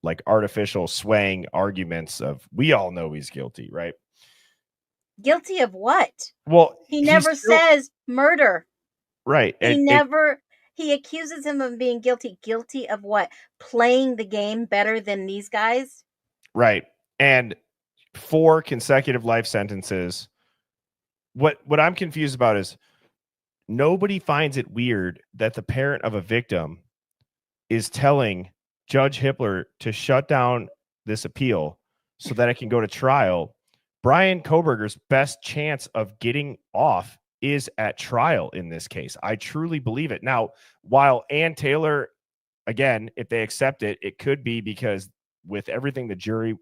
like artificial swaying arguments of, we all know he's guilty, right? Guilty of what? Well, he never says murder. Right. He accuses him of being guilty. Guilty of what? Playing the game better than these guys? Right. And 4 consecutive life sentences. What I'm confused about is nobody finds it weird that the parent of a victim is telling Judge Hippler to shut down this appeal so that it can go to trial. Bryan Kohberger's best chance of getting off is at trial in this case. I truly believe it. Now, while Ann Taylor, again, if they accept it, it could be because with everything the jury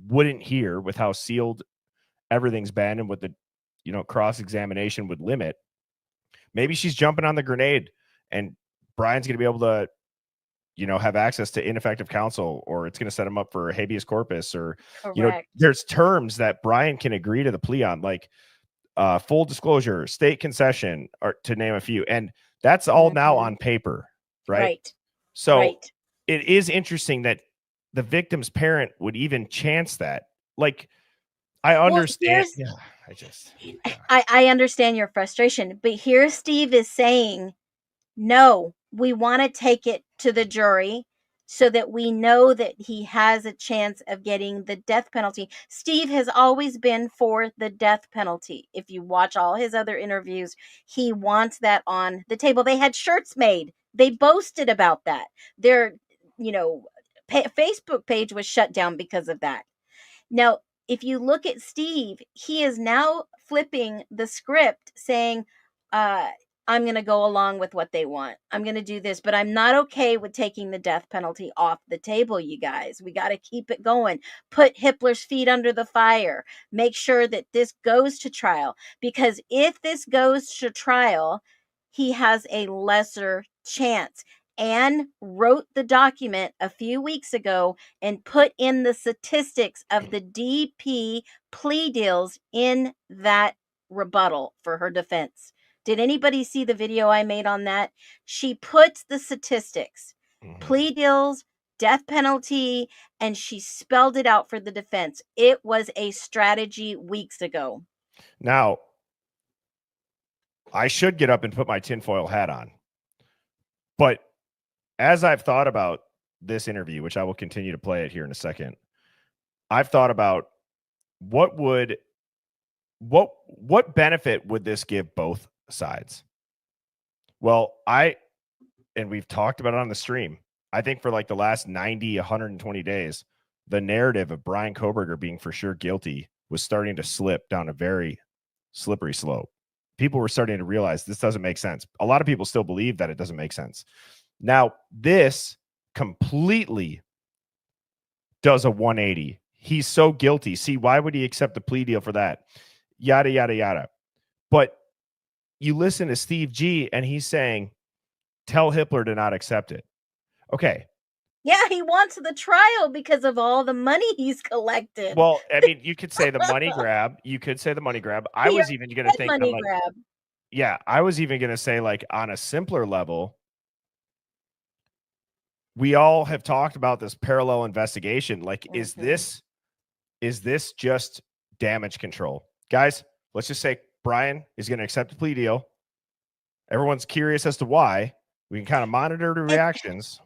wouldn't hear, with how sealed everything's been and what the cross-examination would limit, maybe she's jumping on the grenade and Bryan's going to be able to have access to ineffective counsel, or it's going to set him up for habeas corpus, or correct. There's terms that Bryan can agree to the plea on, like full disclosure, state concession, or to name a few, and that's all now on paper, right? So it is interesting that the victim's parent would even chance that. Like, I understand. I understand your frustration, but here Steve is saying, no, we want to take it to the jury so that we know that he has a chance of getting the death penalty. Steve has always been for the death penalty. If you watch all his other interviews, he wants that on the table. They had shirts made. They boasted about that. Their, Facebook page was shut down because of that. Now, if you look at Steve, he is now flipping the script saying, I'm going to go along with what they want. I'm going to do this, but I'm not okay with taking the death penalty off the table, you guys. We got to keep it going. Put Hippler's feet under the fire. Make sure that this goes to trial, because if this goes to trial, he has a lesser chance. Anne wrote the document a few weeks ago and put in the statistics of the DP plea deals in that rebuttal for her defense. Did anybody see the video I made on that? She puts the statistics, plea deals, death penalty, and she spelled it out for the defense. It was a strategy weeks ago. Now, I should get up and put my tinfoil hat on. But as I've thought about this interview, which I will continue to play it here in a second, I've thought about what benefit would this give both sides? Well, and we've talked about it on the stream, I think for like the last 90, 120 days, the narrative of Bryan Kohberger being for sure guilty was starting to slip down a very slippery slope. People were starting to realize this doesn't make sense. A lot of people still believe that it doesn't make sense. Now, this completely does a 180. He's so guilty. See, why would he accept a plea deal for that? Yada, yada, yada. But you listen to Steve G, and he's saying, tell Hippler to not accept it. Okay. Yeah, he wants the trial because of all the money he's collected. Well, I mean, you could say the money grab. You could say the money grab. I was even going to think money grab. Yeah, I was even going to say, like, on a simpler level, we all have talked about this parallel investigation. Like, is this is this just damage control? Guys, let's just say Bryan is going to accept a plea deal. Everyone's curious as to why. We can kind of monitor the reactions.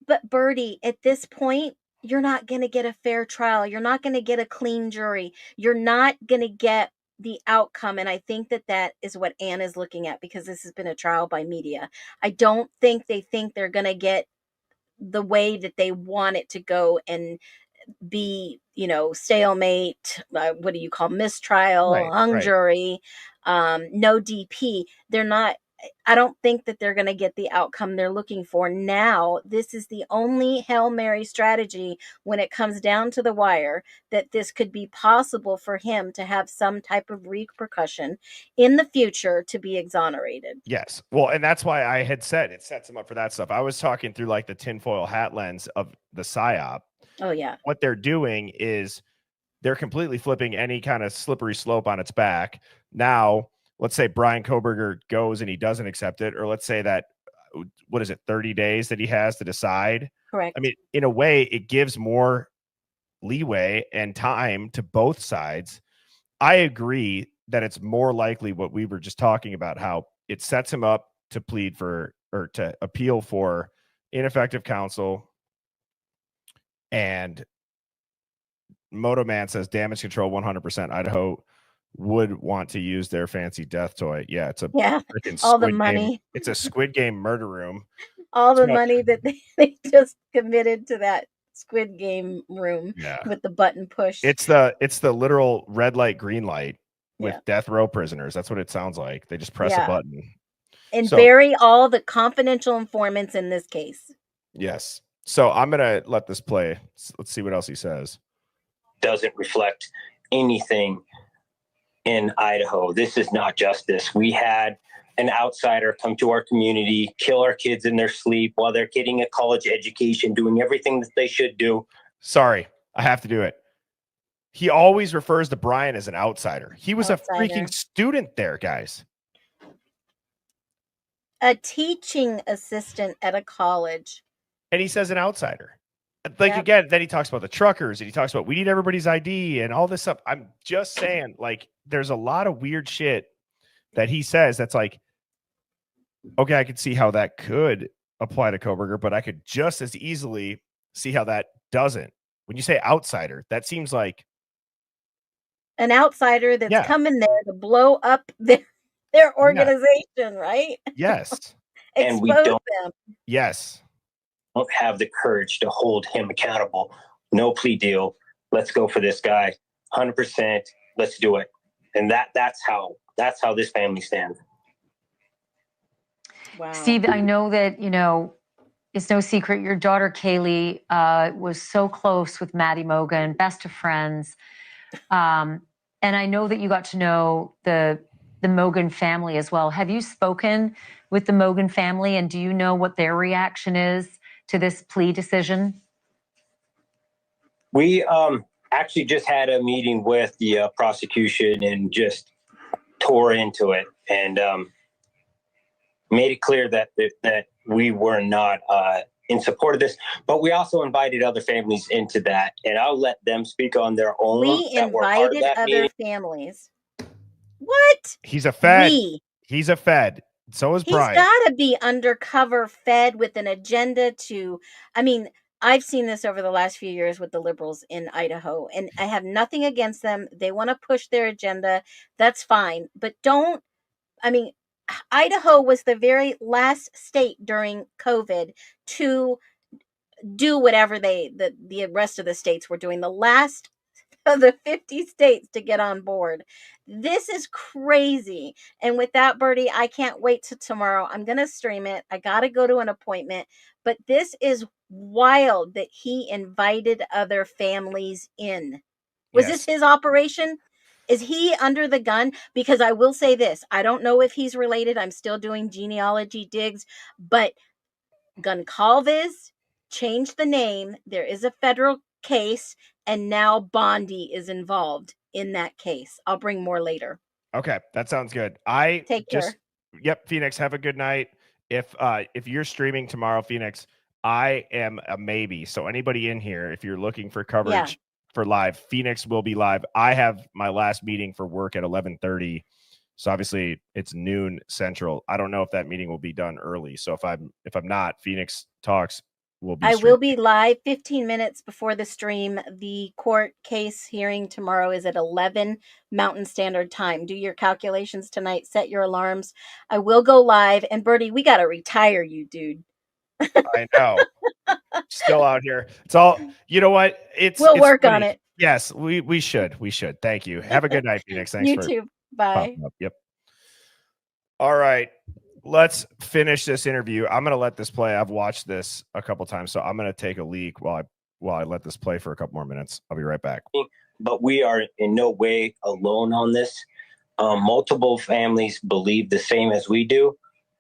But Bertie, at this point, you're not going to get a fair trial. You're not going to get a clean jury. You're not going to get the outcome. And I think that is what Anne is looking at, because this has been a trial by media. I don't think they think they're going to get the way that they want it to go and be, stalemate, what do you call, mistrial, hung jury, no DP. They're not, I don't think that they're going to get the outcome they're looking for. Now, this is the only Hail Mary strategy when it comes down to the wire, that this could be possible for him to have some type of repercussion in the future to be exonerated. Yes. Well, and that's why I had said it sets him up for that stuff. I was talking through like the tinfoil hat lens of the PSYOP. Oh, yeah. What they're doing is they're completely flipping any kind of slippery slope on its back. Now, let's say Bryan Kohberger goes and he doesn't accept it, or let's say that, 30 days that he has to decide. Correct. I mean, in a way, it gives more leeway and time to both sides. I agree that it's more likely what we were just talking about, how it sets him up to plead for, or to appeal for, ineffective counsel. And Moto Man says damage control 100%. Idaho would want to use their fancy death toy. Yeah, it's a freaking all the Squid money. Game. It's a Squid Game murder room. All the money that they just committed to that Squid Game room with the button push. It's the literal red light, green light with death row prisoners. That's what it sounds like. They just press a button. And bury all the confidential informants in this case. Yes. So I'm going to let this play. Let's see what else he says. Doesn't reflect anything in Idaho. This is not justice. We had an outsider come to our community, kill our kids in their sleep while they're getting a college education, doing everything that they should do. Sorry, I have to do it. He always refers to Bryan as an outsider. He was a freaking student there, guys. A teaching assistant at a college. And he says an outsider. Like, again, then he talks about the truckers, and he talks about we need everybody's ID and all this stuff. I'm just saying, like, there's a lot of weird shit that he says that's like, okay, I could see how that could apply to Kohberger, but I could just as easily see how that doesn't. When you say outsider, that seems like an outsider that's coming there to blow up their organization, right? Yes. And we don't. Them. Yes. Don't have the courage to hold him accountable. No plea deal. Let's go for this guy. 100%. Let's do it. And that's how this family stands. Wow. Steve, I know that, it's no secret your daughter Kaylee was so close with Maddie Mogen, best of friends. And I know that you got to know the Mogen family as well. Have you spoken with the Mogen family, and do you know what their reaction is to this plea decision? We actually just had a meeting with the prosecution and just tore into it and made it clear that we were not in support of this, but we also invited other families into that, and I'll let them speak on their own. We invited other families. What? He's a Fed. He's a Fed. So is Bryan. He's got to be undercover Fed with an agenda to, I've seen this over the last few years with the liberals in Idaho, and I have nothing against them. They want to push their agenda. That's fine. But Idaho was the very last state during COVID to do whatever the rest of the states were doing. The last of the 50 states to get on board. This is crazy. And with that, Bertie, I can't wait till tomorrow. I'm going to stream it. I got to go to an appointment. But this is wild that he invited other families in. Was this his operation? Is he under the gun? Because I will say this. I don't know if he's related. I'm still doing genealogy digs. But Goncalves changed the name. There is a federal case. And now Bondi is involved in that case. I'll bring more later. Okay, that sounds good. Take care. Yep, Phoenix, have a good night. If you're streaming tomorrow, Phoenix, I am a maybe. So anybody in here, if you're looking for coverage for live. Phoenix will be live. I have my last meeting for work at 11:30. So obviously it's noon Central. I don't know if that meeting will be done early. So if I'm not, Phoenix Talks will be I streaming. will be live 15 minutes before the stream. The court case hearing tomorrow is at 11 Mountain Standard Time. Do your calculations tonight. Set your alarms. I will go live. And Bertie, we got to retire you, dude. I know. Still out here. It's all, you know what? We'll It's work funny. on it. Yes, we should. We should. Thank you. Have a good night, Phoenix. Thanks You for too. Bye. popping up. Yep. All right. Let's finish this interview. I'm going to let this play. I've watched this a couple times, so I'm going to take a leak while I let this play for a couple more minutes. I'll be right back. But we are in no way alone on this. Multiple families believe the same as we do,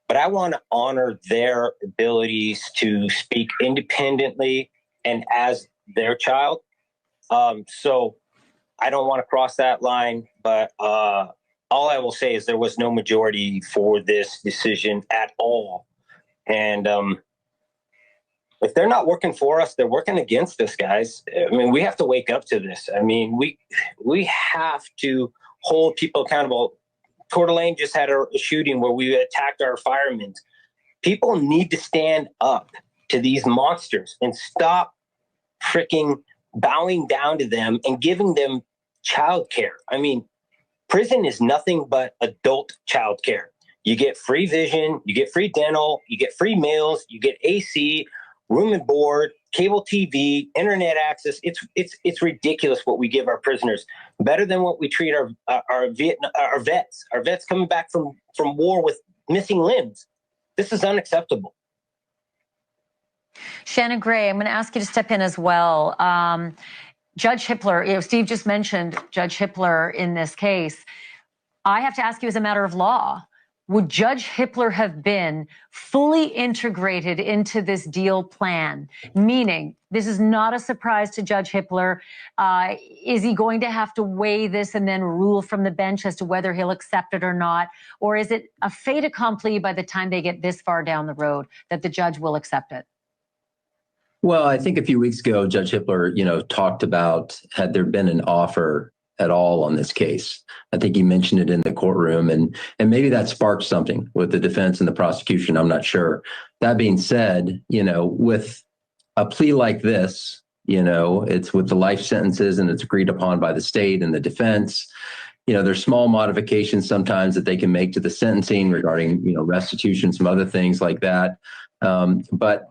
but I want to honor their abilities to speak independently and as their child. So I don't want to cross that line, but all I will say is there was no majority for this decision at all. And if they're not working for us, they're working against us, guys. I mean, we have to wake up to this. I mean, we have to hold people accountable. Coeur d'Alene just had a shooting where we attacked our firemen. People need to stand up to these monsters and stop freaking bowing down to them and giving them childcare. I mean, prison is nothing but adult childcare. You get free vision, you get free dental, you get free meals, you get AC, room and board, cable TV, internet access. It's ridiculous what we give our prisoners. Better than what we treat our vets. Our vets coming back from war with missing limbs. This is unacceptable. Shannon Gray, I'm going to ask you to step in as well. Judge Hippler, Steve just mentioned Judge Hippler in this case. I have to ask you as a matter of law, would Judge Hippler have been fully integrated into this deal plan? Meaning, this is not a surprise to Judge Hippler. Is he going to have to weigh this and then rule from the bench as to whether he'll accept it or not? Or is it a fait accompli by the time they get this far down the road that the judge will accept it? Well, I think a few weeks ago, Judge Hippler, talked about had there been an offer at all on this case. I think he mentioned it in the courtroom, and maybe that sparked something with the defense and the prosecution. I'm not sure. That being said, with a plea like this, it's with the life sentences and it's agreed upon by the state and the defense. There's small modifications sometimes that they can make to the sentencing regarding, restitution, some other things like that. But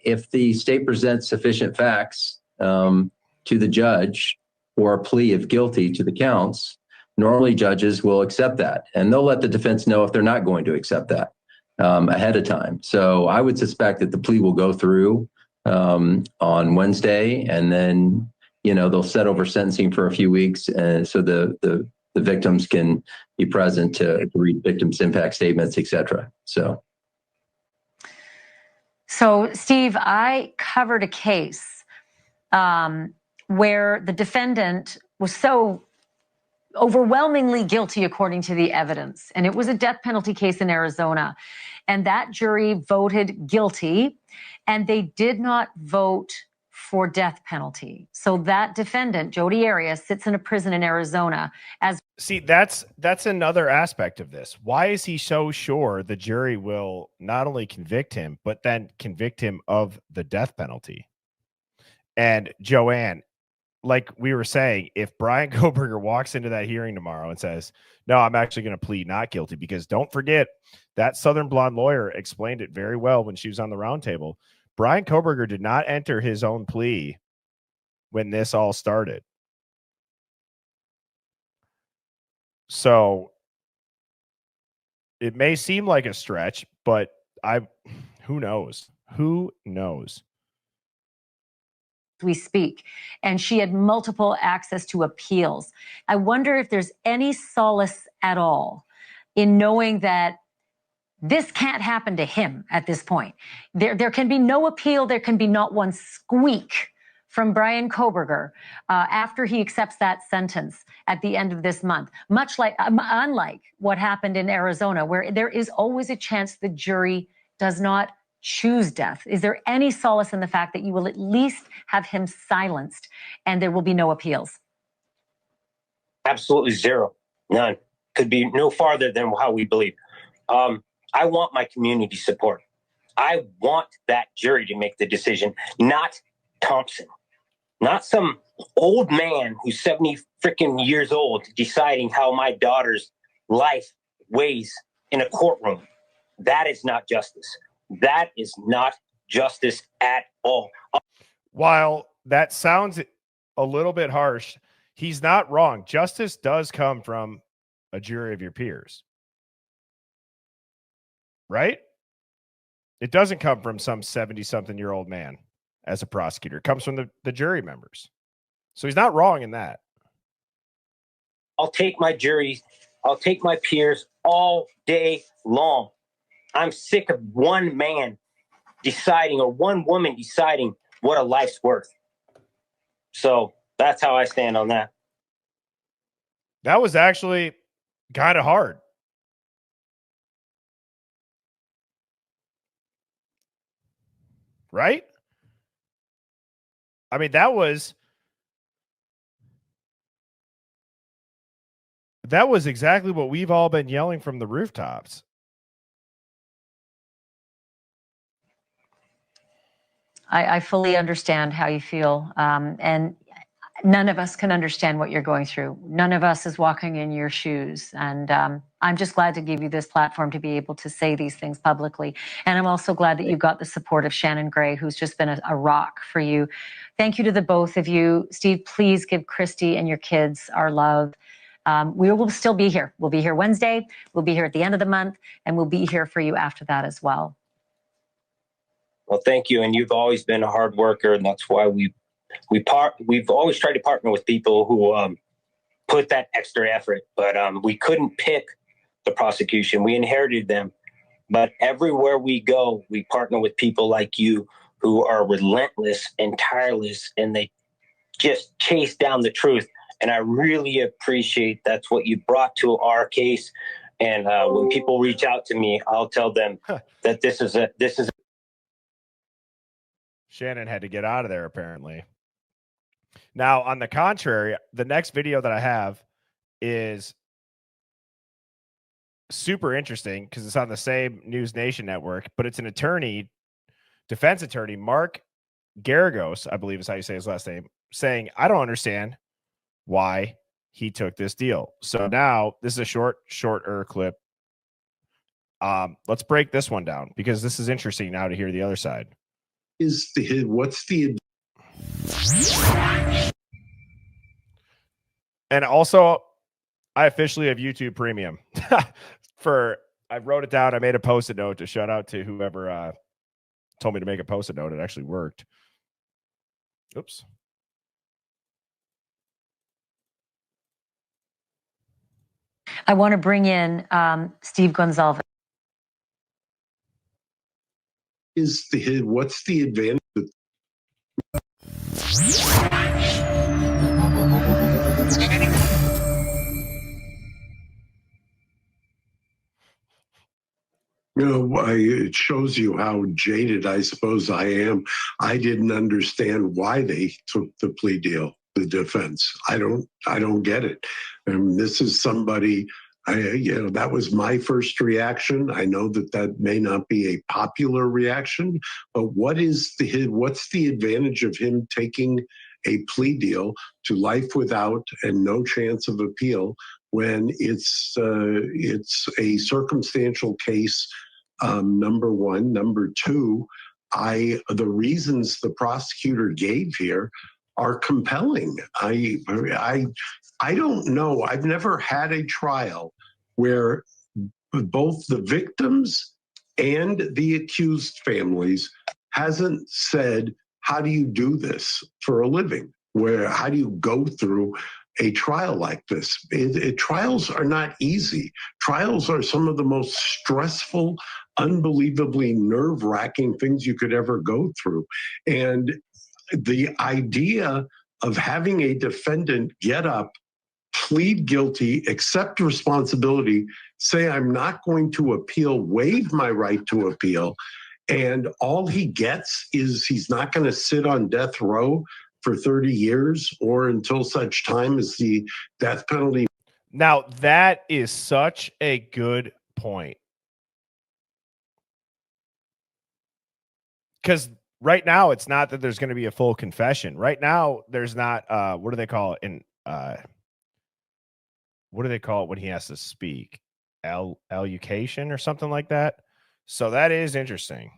if the state presents sufficient facts to the judge or a plea of guilty to the counts, normally judges will accept that, and they'll let the defense know if they're not going to accept that ahead of time. So I would suspect that the plea will go through on Wednesday, and then they'll set over sentencing for a few weeks, and so the victims can be present to read victims' impact statements, etc. So, Steve, I covered a case where the defendant was so overwhelmingly guilty according to the evidence, and it was a death penalty case in Arizona, and that jury voted guilty, and they did not vote for death penalty. So that defendant, Jodi Arias, sits in a prison in Arizona as. See, that's another aspect of this. Why is he so sure the jury will not only convict him, but then convict him of the death penalty? And Joanne, like we were saying, if Bryan Kohberger walks into that hearing tomorrow and says, no, I'm actually going to plead not guilty, because don't forget that Southern Blonde lawyer explained it very well when she was on the roundtable. Bryan Kohberger did not enter his own plea when this all started. So it may seem like a stretch, but who knows? Who knows? We speak, and she had multiple access to appeals. I wonder if there's any solace at all in knowing that this can't happen to him at this point. There can be no appeal. There can be not one squeak from Bryan Kohberger after he accepts that sentence at the end of this month, much like, unlike what happened in Arizona, where there is always a chance the jury does not choose death? Is there any solace in the fact that you will at least have him silenced and there will be no appeals? Absolutely zero. None. Could be no farther than how we believe. I want my community support. I want that jury to make the decision, not Thompson, not some old man who's 70 freaking years old deciding how my daughter's life weighs in a courtroom. That is not justice. That is not justice at all. While that sounds a little bit harsh, he's not wrong. Justice does come from a jury of your peers, right? It doesn't come from some 70-something-year-old man as a prosecutor. It comes from the jury members. So he's not wrong in that. I'll take my jury. I'll take my peers all day long. I'm sick of one man deciding or one woman deciding what a life's worth. So that's how I stand on that. That was actually kind of hard. Right? I mean, that was exactly what we've all been yelling from the rooftops. I fully understand how you feel. And none of us can understand what you're going through. None of us is walking in your shoes. And I'm just glad to give you this platform to be able to say these things publicly. And I'm also glad that you got the support of Shannon Gray, who's just been a rock for you. Thank you to the both of you. Steve, please give Christy and your kids our love. We will still be here. We'll be here Wednesday. We'll be here at the end of the month. And we'll be here for you after that as well. Well, thank you. And you've always been a hard worker. And that's why we've always tried to partner with people who put that extra effort. But we couldn't pick the prosecution. We inherited them. But everywhere we go, we partner with people like you who are relentless and tireless, and they just chase down the truth. And I really appreciate that's what you brought to our case. And when people reach out to me, I'll tell them that this is Shannon had to get out of there, apparently. Now, on the contrary, the next video that I have is super interesting because it's on the same News Nation network, but it's an attorney, defense attorney, Mark Garagos, I believe is how you say his last name, saying, I don't understand why he took this deal. So now this is a shorter clip. Let's break this one down because this is interesting now to hear the other side. And also, I officially have YouTube Premium. I wrote it down. I made a Post-it note to shout out to whoever told me to make a Post-it note. It actually worked. Oops. I want to bring in Steve Gonzalez. What's the advantage? It shows you how jaded I suppose I am. I didn't understand why they took the plea deal, the defense. I don't get it. This is somebody, that was my first reaction. I know that may not be a popular reaction, but what's the advantage of him taking a plea deal to life without and no chance of appeal when it's a circumstantial case? Number one. Number two, the reasons the prosecutor gave here are compelling. I don't know. I've never had a trial where both the victims and the accused families hasn't said, how do you do this for a living? How do you go through a trial like this? Trials are not easy. Trials are some of the most stressful, unbelievably nerve-wracking things you could ever go through. And the idea of having a defendant get up, plead guilty, accept responsibility, say, I'm not going to appeal, waive my right to appeal, and all he gets is he's not going to sit on death row for 30 years or until such time as the death penalty. Now, that is such a good point. Because right now, it's not that there's going to be a full confession. Right now, there's not, what do they call it? What do they call it when he has to speak? Allocution or something like that. So that is interesting.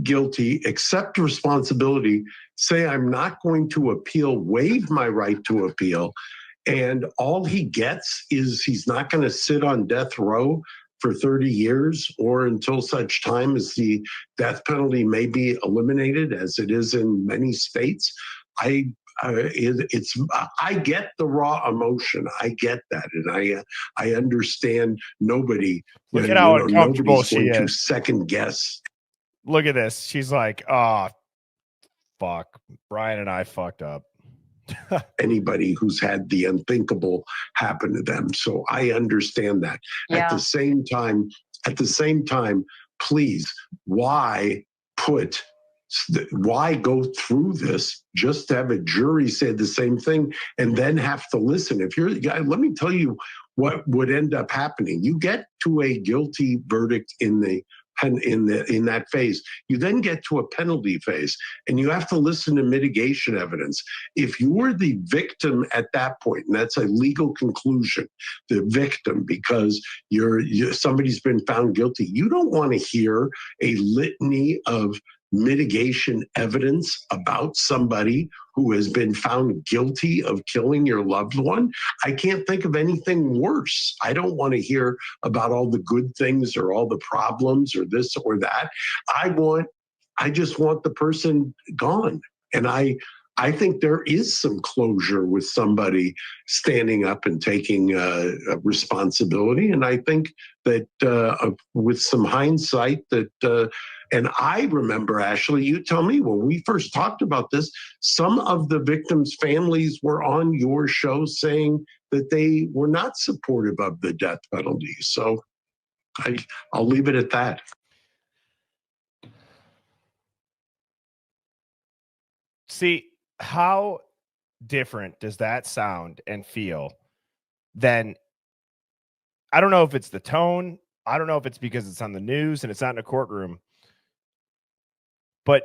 Guilty, accept responsibility, say I'm not going to appeal, waive my right to appeal, and all he gets is he's not going to sit on death row for 30 years or until such time as the death penalty may be eliminated, as it is in many states. I get the raw emotion. I get that, and I understand nobody. Look at how uncomfortable nobody's she going to is. second guess. Look at this. She's like, oh, fuck. Brian and I fucked up. Anybody who's had the unthinkable happen to them. So I understand that. Yeah. At the same time, please, why go through this just to have a jury say the same thing and then have to listen? If you're the guy, let me tell you what would end up happening. You get to a guilty verdict in that phase. You then get to a penalty phase, and you have to listen to mitigation evidence. If you were the victim at that point, and that's a legal conclusion, the victim, because somebody's been found guilty, you don't want to hear a litany of mitigation evidence about somebody who has been found guilty of killing your loved one. I can't think of anything worse. I don't want to hear about all the good things or all the problems or this or that. I just want the person gone. And I think there is some closure with somebody standing up and taking responsibility. And I think that with some hindsight and I remember, Ashley, you tell me, when we first talked about this, some of the victims' families were on your show saying that they were not supportive of the death penalty. So I'll leave it at that. See, how different does that sound and feel than, I don't know if it's the tone. I don't know if it's because it's on the news and it's not in a courtroom. But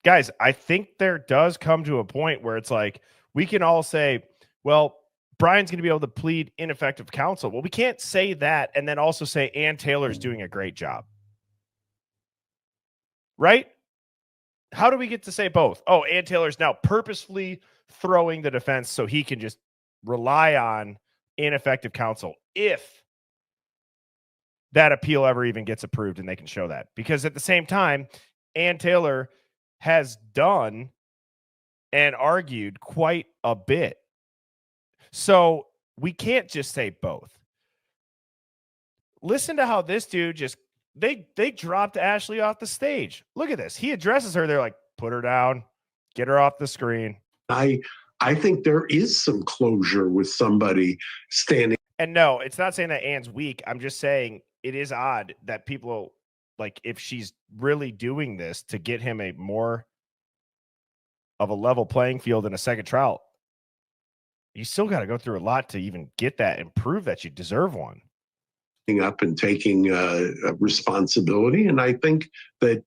guys, I think there does come to a point where it's like, we can all say, well, Bryan's going to be able to plead ineffective counsel. Well, we can't say that and then also say Ann Taylor's doing a great job. Right? How do we get to say both? Oh, Ann Taylor's now purposefully throwing the defense so he can just rely on ineffective counsel if that appeal ever even gets approved and they can show that. Because at the same time, Ann Taylor has done and argued quite a bit. So we can't just say both. Listen to how this dude just, they dropped Ashley off the stage. Look at this. He addresses her. They're like, put her down, get her off the screen. I think there is some closure with somebody standing. And no, it's not saying that Ann's weak. I'm just saying it is odd that people, like, if she's really doing this to get him a more of a level playing field in a second trial, you still got to go through a lot to even get that and prove that you deserve one. Up and taking responsibility. And I think that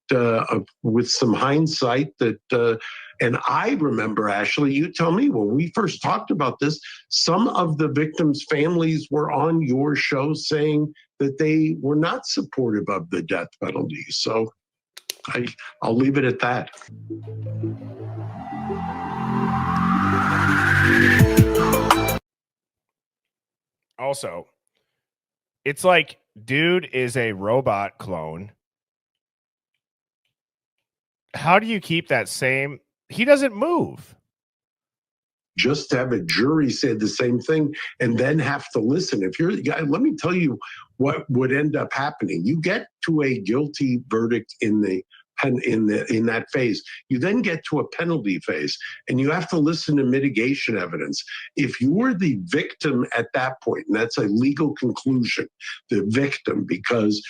with some hindsight that, and I remember, Ashley, you tell me, when we first talked about this, some of the victims' families were on your show saying that they were not supportive of the death penalty. So I'll leave it at that. Also, it's like, dude is a robot clone. How do you keep that same? He doesn't move. Just to have a jury say the same thing and then have to listen. If you're the guy, let me tell you what would end up happening. You get to a guilty verdict in the in that phase. You then get to a penalty phase, and you have to listen to mitigation evidence. If you were the victim at that point, and that's a legal conclusion, the victim, because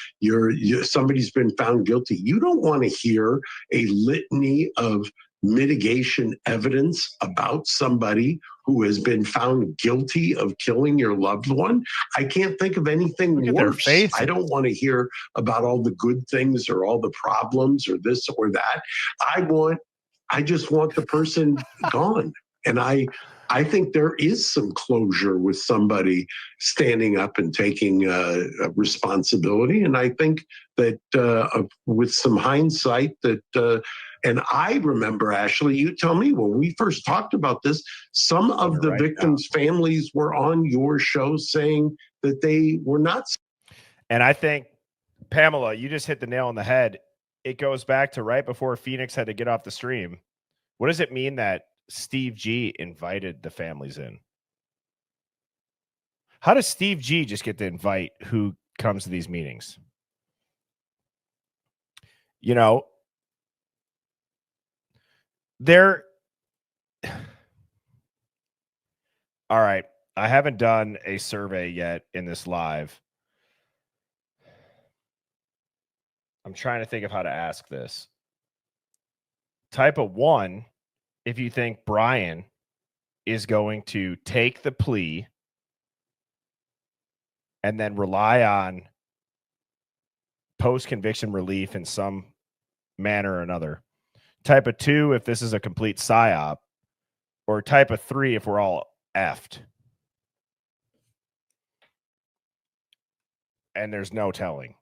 somebody's been found guilty, you don't want to hear a litany of mitigation evidence about somebody who has been found guilty of killing your loved one. I can't think of anything worse. I don't want to hear about all the good things or all the problems or this or that. I just want the person gone. And I think there is some closure with somebody standing up and taking responsibility. And I think that with some hindsight that, and I remember, Ashley, you tell me when we first talked about this, some of the victims' families were on your show saying that they were not. And I think, Pamela, you just hit the nail on the head. It goes back to right before Phoenix had to get off the stream. What does it mean that Steve G invited the families in? How does Steve G just get to invite who comes to these meetings? You know, all right. I haven't done a survey yet in this live. I'm trying to think of how to ask this. Type a 1 if you think Bryan is going to take the plea and then rely on post-conviction relief in some manner or another. Type a 2 if this is a complete psyop, or type a 3 if we're all effed. And there's no telling.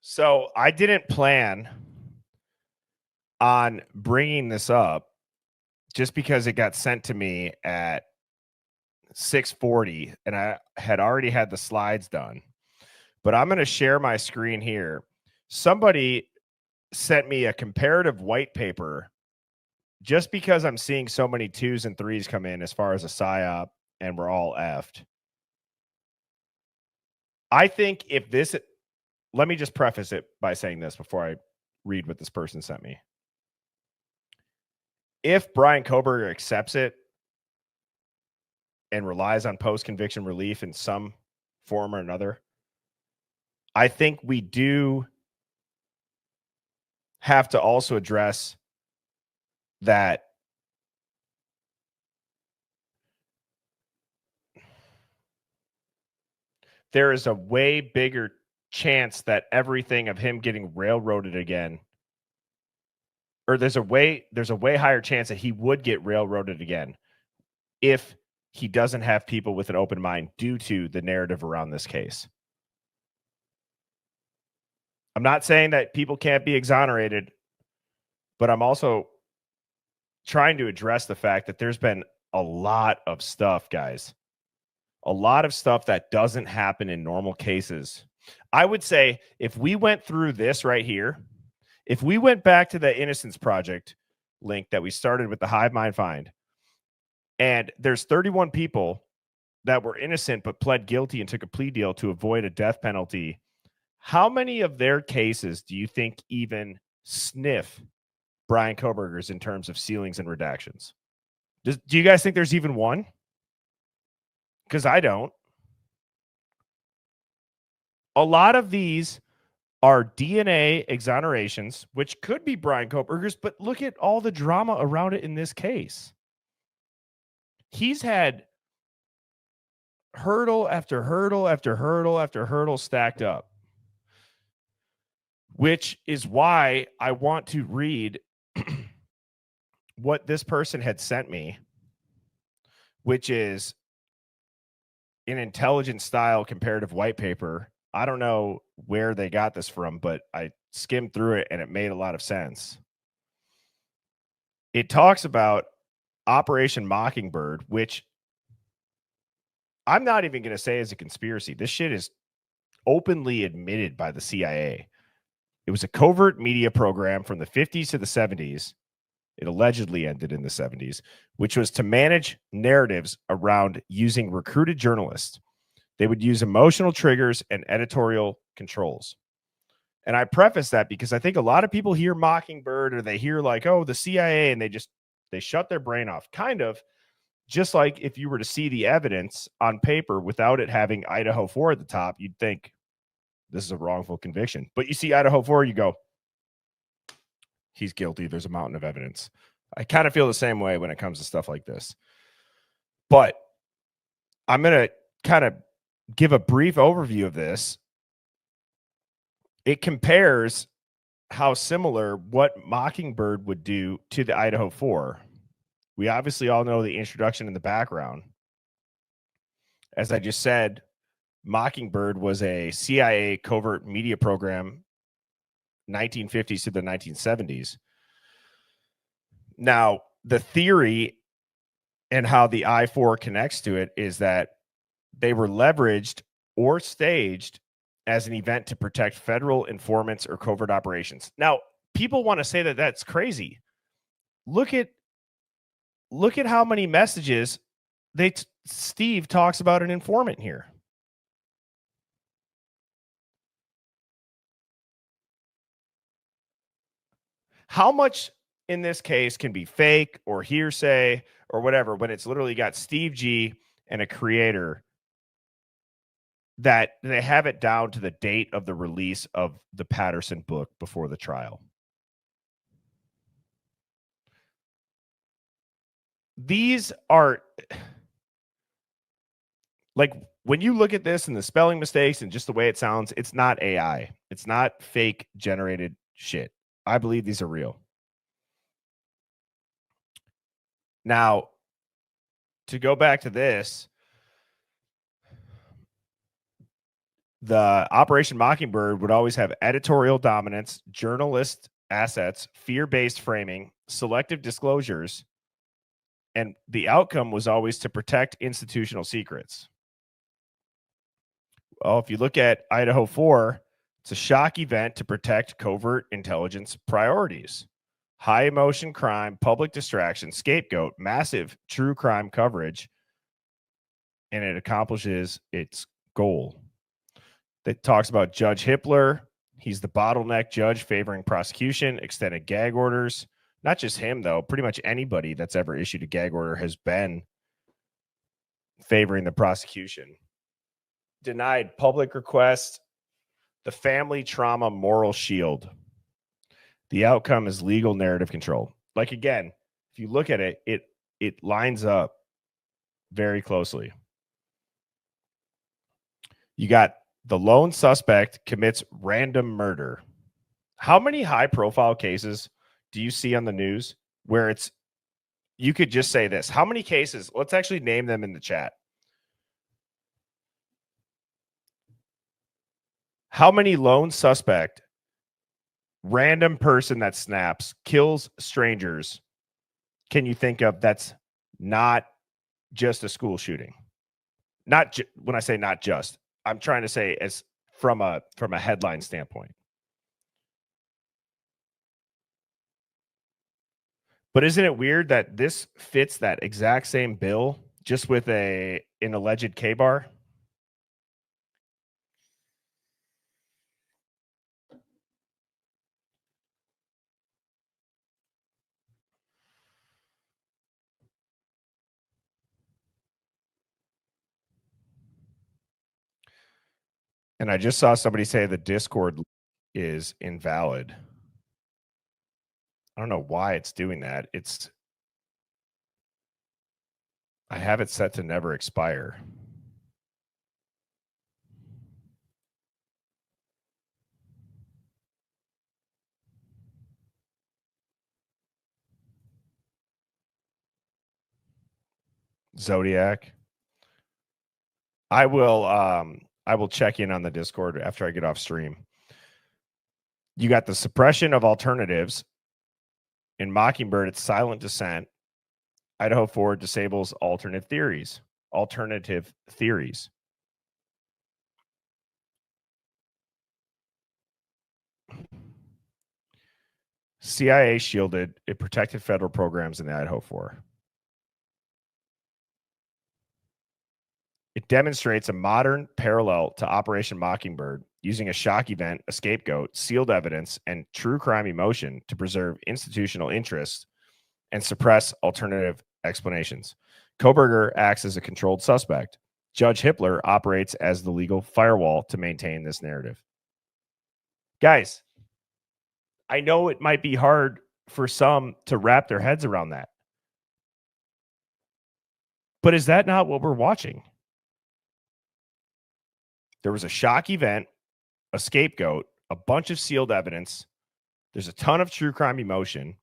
So I didn't plan on bringing this up just because it got sent to me at 6:40 and I had already had the slides done. But I'm going to share my screen here. Somebody sent me a comparative white paper just because I'm seeing so many 2s and 3s come in as far as a psyop and we're all effed. I think if this, let me just preface it by saying this before I read what this person sent me. If Bryan Kohberger accepts it and relies on post-conviction relief in some form or another, I think we do have to also address that there is a way bigger chance that everything of him getting railroaded again, or there's a way higher chance that he would get railroaded again if he doesn't have people with an open mind due to the narrative around this case. I'm not saying that people can't be exonerated, but I'm also trying to address the fact that there's been a lot of stuff, guys. A lot of stuff that doesn't happen in normal cases. I would say if we went through this right here, if we went back to the Innocence Project link that we started with the Hive Mind find, and there's 31 people that were innocent but pled guilty and took a plea deal to avoid a death penalty, how many of their cases do you think even sniff Bryan Kohberger's in terms of sealings and redactions? Do you guys think there's even one? Because I don't. A lot of these are DNA exonerations, which could be Bryan Kohberger's, but look at all the drama around it in this case. He's had hurdle after hurdle after hurdle after hurdle stacked up, which is why I want to read what this person had sent me, which is an intelligent style comparative white paper. I don't know where they got this from, but I skimmed through it and it made a lot of sense. It talks about Operation Mockingbird, which I'm not even going to say is a conspiracy. This shit is openly admitted by the CIA. It was a covert media program from the 50s to the 70s. It allegedly ended in the 70s, which was to manage narratives around using recruited journalists. They would use emotional triggers and editorial controls. And I preface that because I think a lot of people hear Mockingbird or they hear like, oh, the CIA, and they shut their brain off. Kind of just like if you were to see the evidence on paper without it having Idaho 4 at the top, you'd think this is a wrongful conviction. But you see Idaho 4, you go, he's guilty. There's a mountain of evidence. I kind of feel the same way when it comes to stuff like this. But I'm going to kind of give a brief overview of this. It compares how similar what Mockingbird would do to the Idaho 4. We obviously all know the introduction in the background. As I just said, Mockingbird was a CIA covert media program, 1950s to the 1970s. Now, the theory and how the I-4 connects to it is that they were leveraged or staged as an event to protect federal informants or covert operations. Now, people want to say that that's crazy. Look at how many messages Steve talks about an informant here. How much in this case can be fake or hearsay or whatever when it's literally got Steve G and a creator that they have it down to the date of the release of the Patterson book before the trial? These are like, when you look at this and the spelling mistakes and just the way it sounds, it's not AI. It's not fake generated shit. I believe these are real. Now, to go back to this, the Operation Mockingbird would always have editorial dominance, journalist assets, fear-based framing, selective disclosures, and the outcome was always to protect institutional secrets. Well, if you look at Idaho 4, it's a shock event to protect covert intelligence priorities. High emotion crime, public distraction, scapegoat, massive true crime coverage, and it accomplishes its goal. That talks about Judge Hippler. He's the bottleneck judge favoring prosecution, extended gag orders. Not just him, though. Pretty much anybody that's ever issued a gag order has been favoring the prosecution. Denied public request, the family trauma moral shield. The outcome is legal narrative control. Like, again, if you look at it, it lines up very closely. You got the lone suspect commits random murder. How many high-profile cases do you see on the news where you could just say this? How many cases? Let's actually name them in the chat. How many lone suspect, random person that snaps, kills strangers can you think of that's not just a school shooting? When I say not just, I'm trying to say as from a headline standpoint. But isn't it weird that this fits that exact same bill just with an alleged K-bar? And I just saw somebody say the Discord is invalid. I don't know why it's doing that. I have it set to never expire. Zodiac. I will check in on the Discord after I get off stream. You got the suppression of alternatives. In Mockingbird, it's silent dissent. Idaho 4 disables alternative theories. CIA shielded, it protected federal programs in the Idaho 4. It demonstrates a modern parallel to Operation Mockingbird, using a shock event, a scapegoat, sealed evidence, and true crime emotion to preserve institutional interest and suppress alternative explanations. Koberger acts as a controlled suspect. Judge Hippler operates as the legal firewall to maintain this narrative. Guys, I know it might be hard for some to wrap their heads around that. But is that not what we're watching? There was a shock event, a scapegoat, a bunch of sealed evidence. There's a ton of true crime emotion.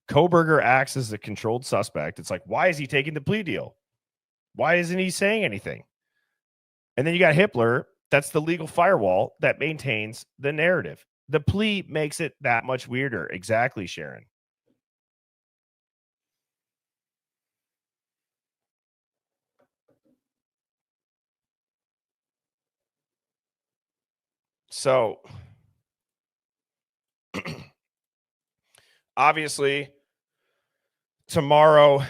Koberger acts as a controlled suspect. It's like, why is he taking the plea deal? Why isn't he saying anything? And then you got Hippler. That's the legal firewall that maintains the narrative. The plea makes it that much weirder. Exactly, Sharon. So, obviously, tomorrow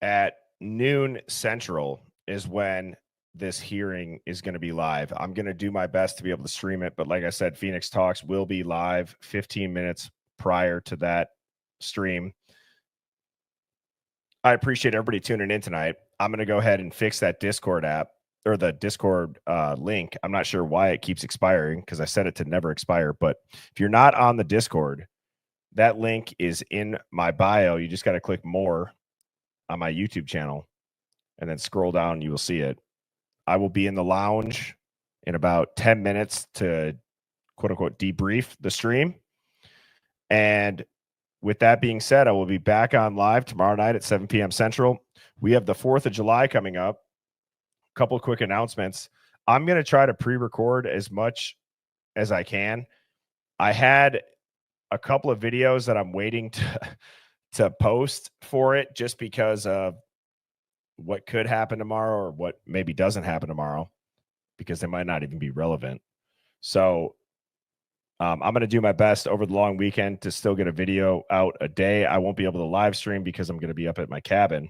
at noon Central is when this hearing is going to be live. I'm going to do my best to be able to stream it. But like I said, Phoenix Talks will be live 15 minutes prior to that stream. I appreciate everybody tuning in tonight. I'm going to go ahead and fix that Discord app or the Discord link. I'm not sure why it keeps expiring because I set it to never expire. But if you're not on the Discord, that link is in my bio. You just got to click more on my YouTube channel and then scroll down. You will see it. I will be in the lounge in about 10 minutes to quote unquote debrief the stream. And with that being said, I will be back on live tomorrow night at 7 p.m. Central. We have the 4th of July coming up. A couple of quick announcements. I'm going to try to pre-record as much as I can. I had a couple of videos that I'm waiting to post for it just because of what could happen tomorrow or what maybe doesn't happen tomorrow because they might not even be relevant. So I'm going to do my best over the long weekend to still get a video out a day. I won't be able to live stream because I'm going to be up at my cabin.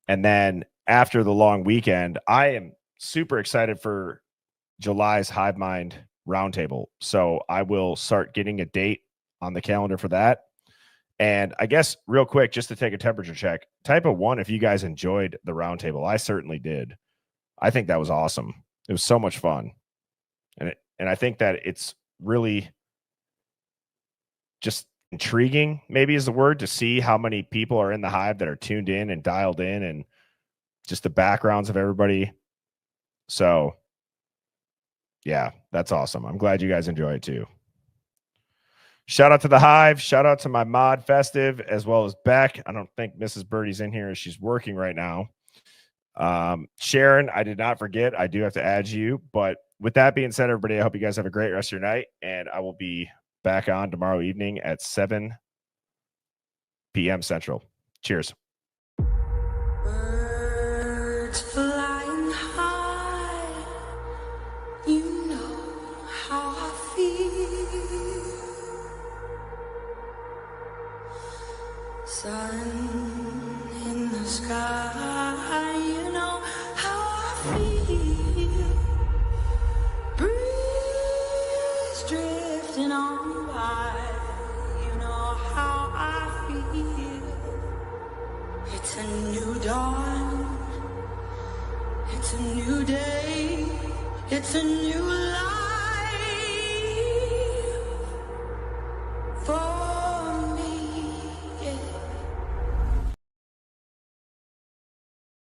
And then after the long weekend, I am super excited for July's Hive Mind Roundtable. So I will start getting a date on the calendar for that. And I guess real quick, just to take a temperature check, type a 1 if you guys enjoyed the roundtable. I certainly did. I think that was awesome. It was so much fun. And I think that it's really just intriguing, maybe is the word, to see how many people are in the Hive that are tuned in and dialed in and just the backgrounds of everybody. So, yeah, that's awesome. I'm glad you guys enjoy it too. Shout out to the Hive. Shout out to my mod Festive as well as Beck. I don't think Mrs. Birdie's in here. She's working right now. Sharon, I did not forget. I do have to add you. But with that being said, everybody, I hope you guys have a great rest of your night. And I will be back on tomorrow evening at 7 p.m. Central. Cheers. Birds flying high, you know how I feel. Sun in the sky, you know how I feel. Breeze drifting on by, you know how I feel. It's a new dawn, it's a new day, it's a new life.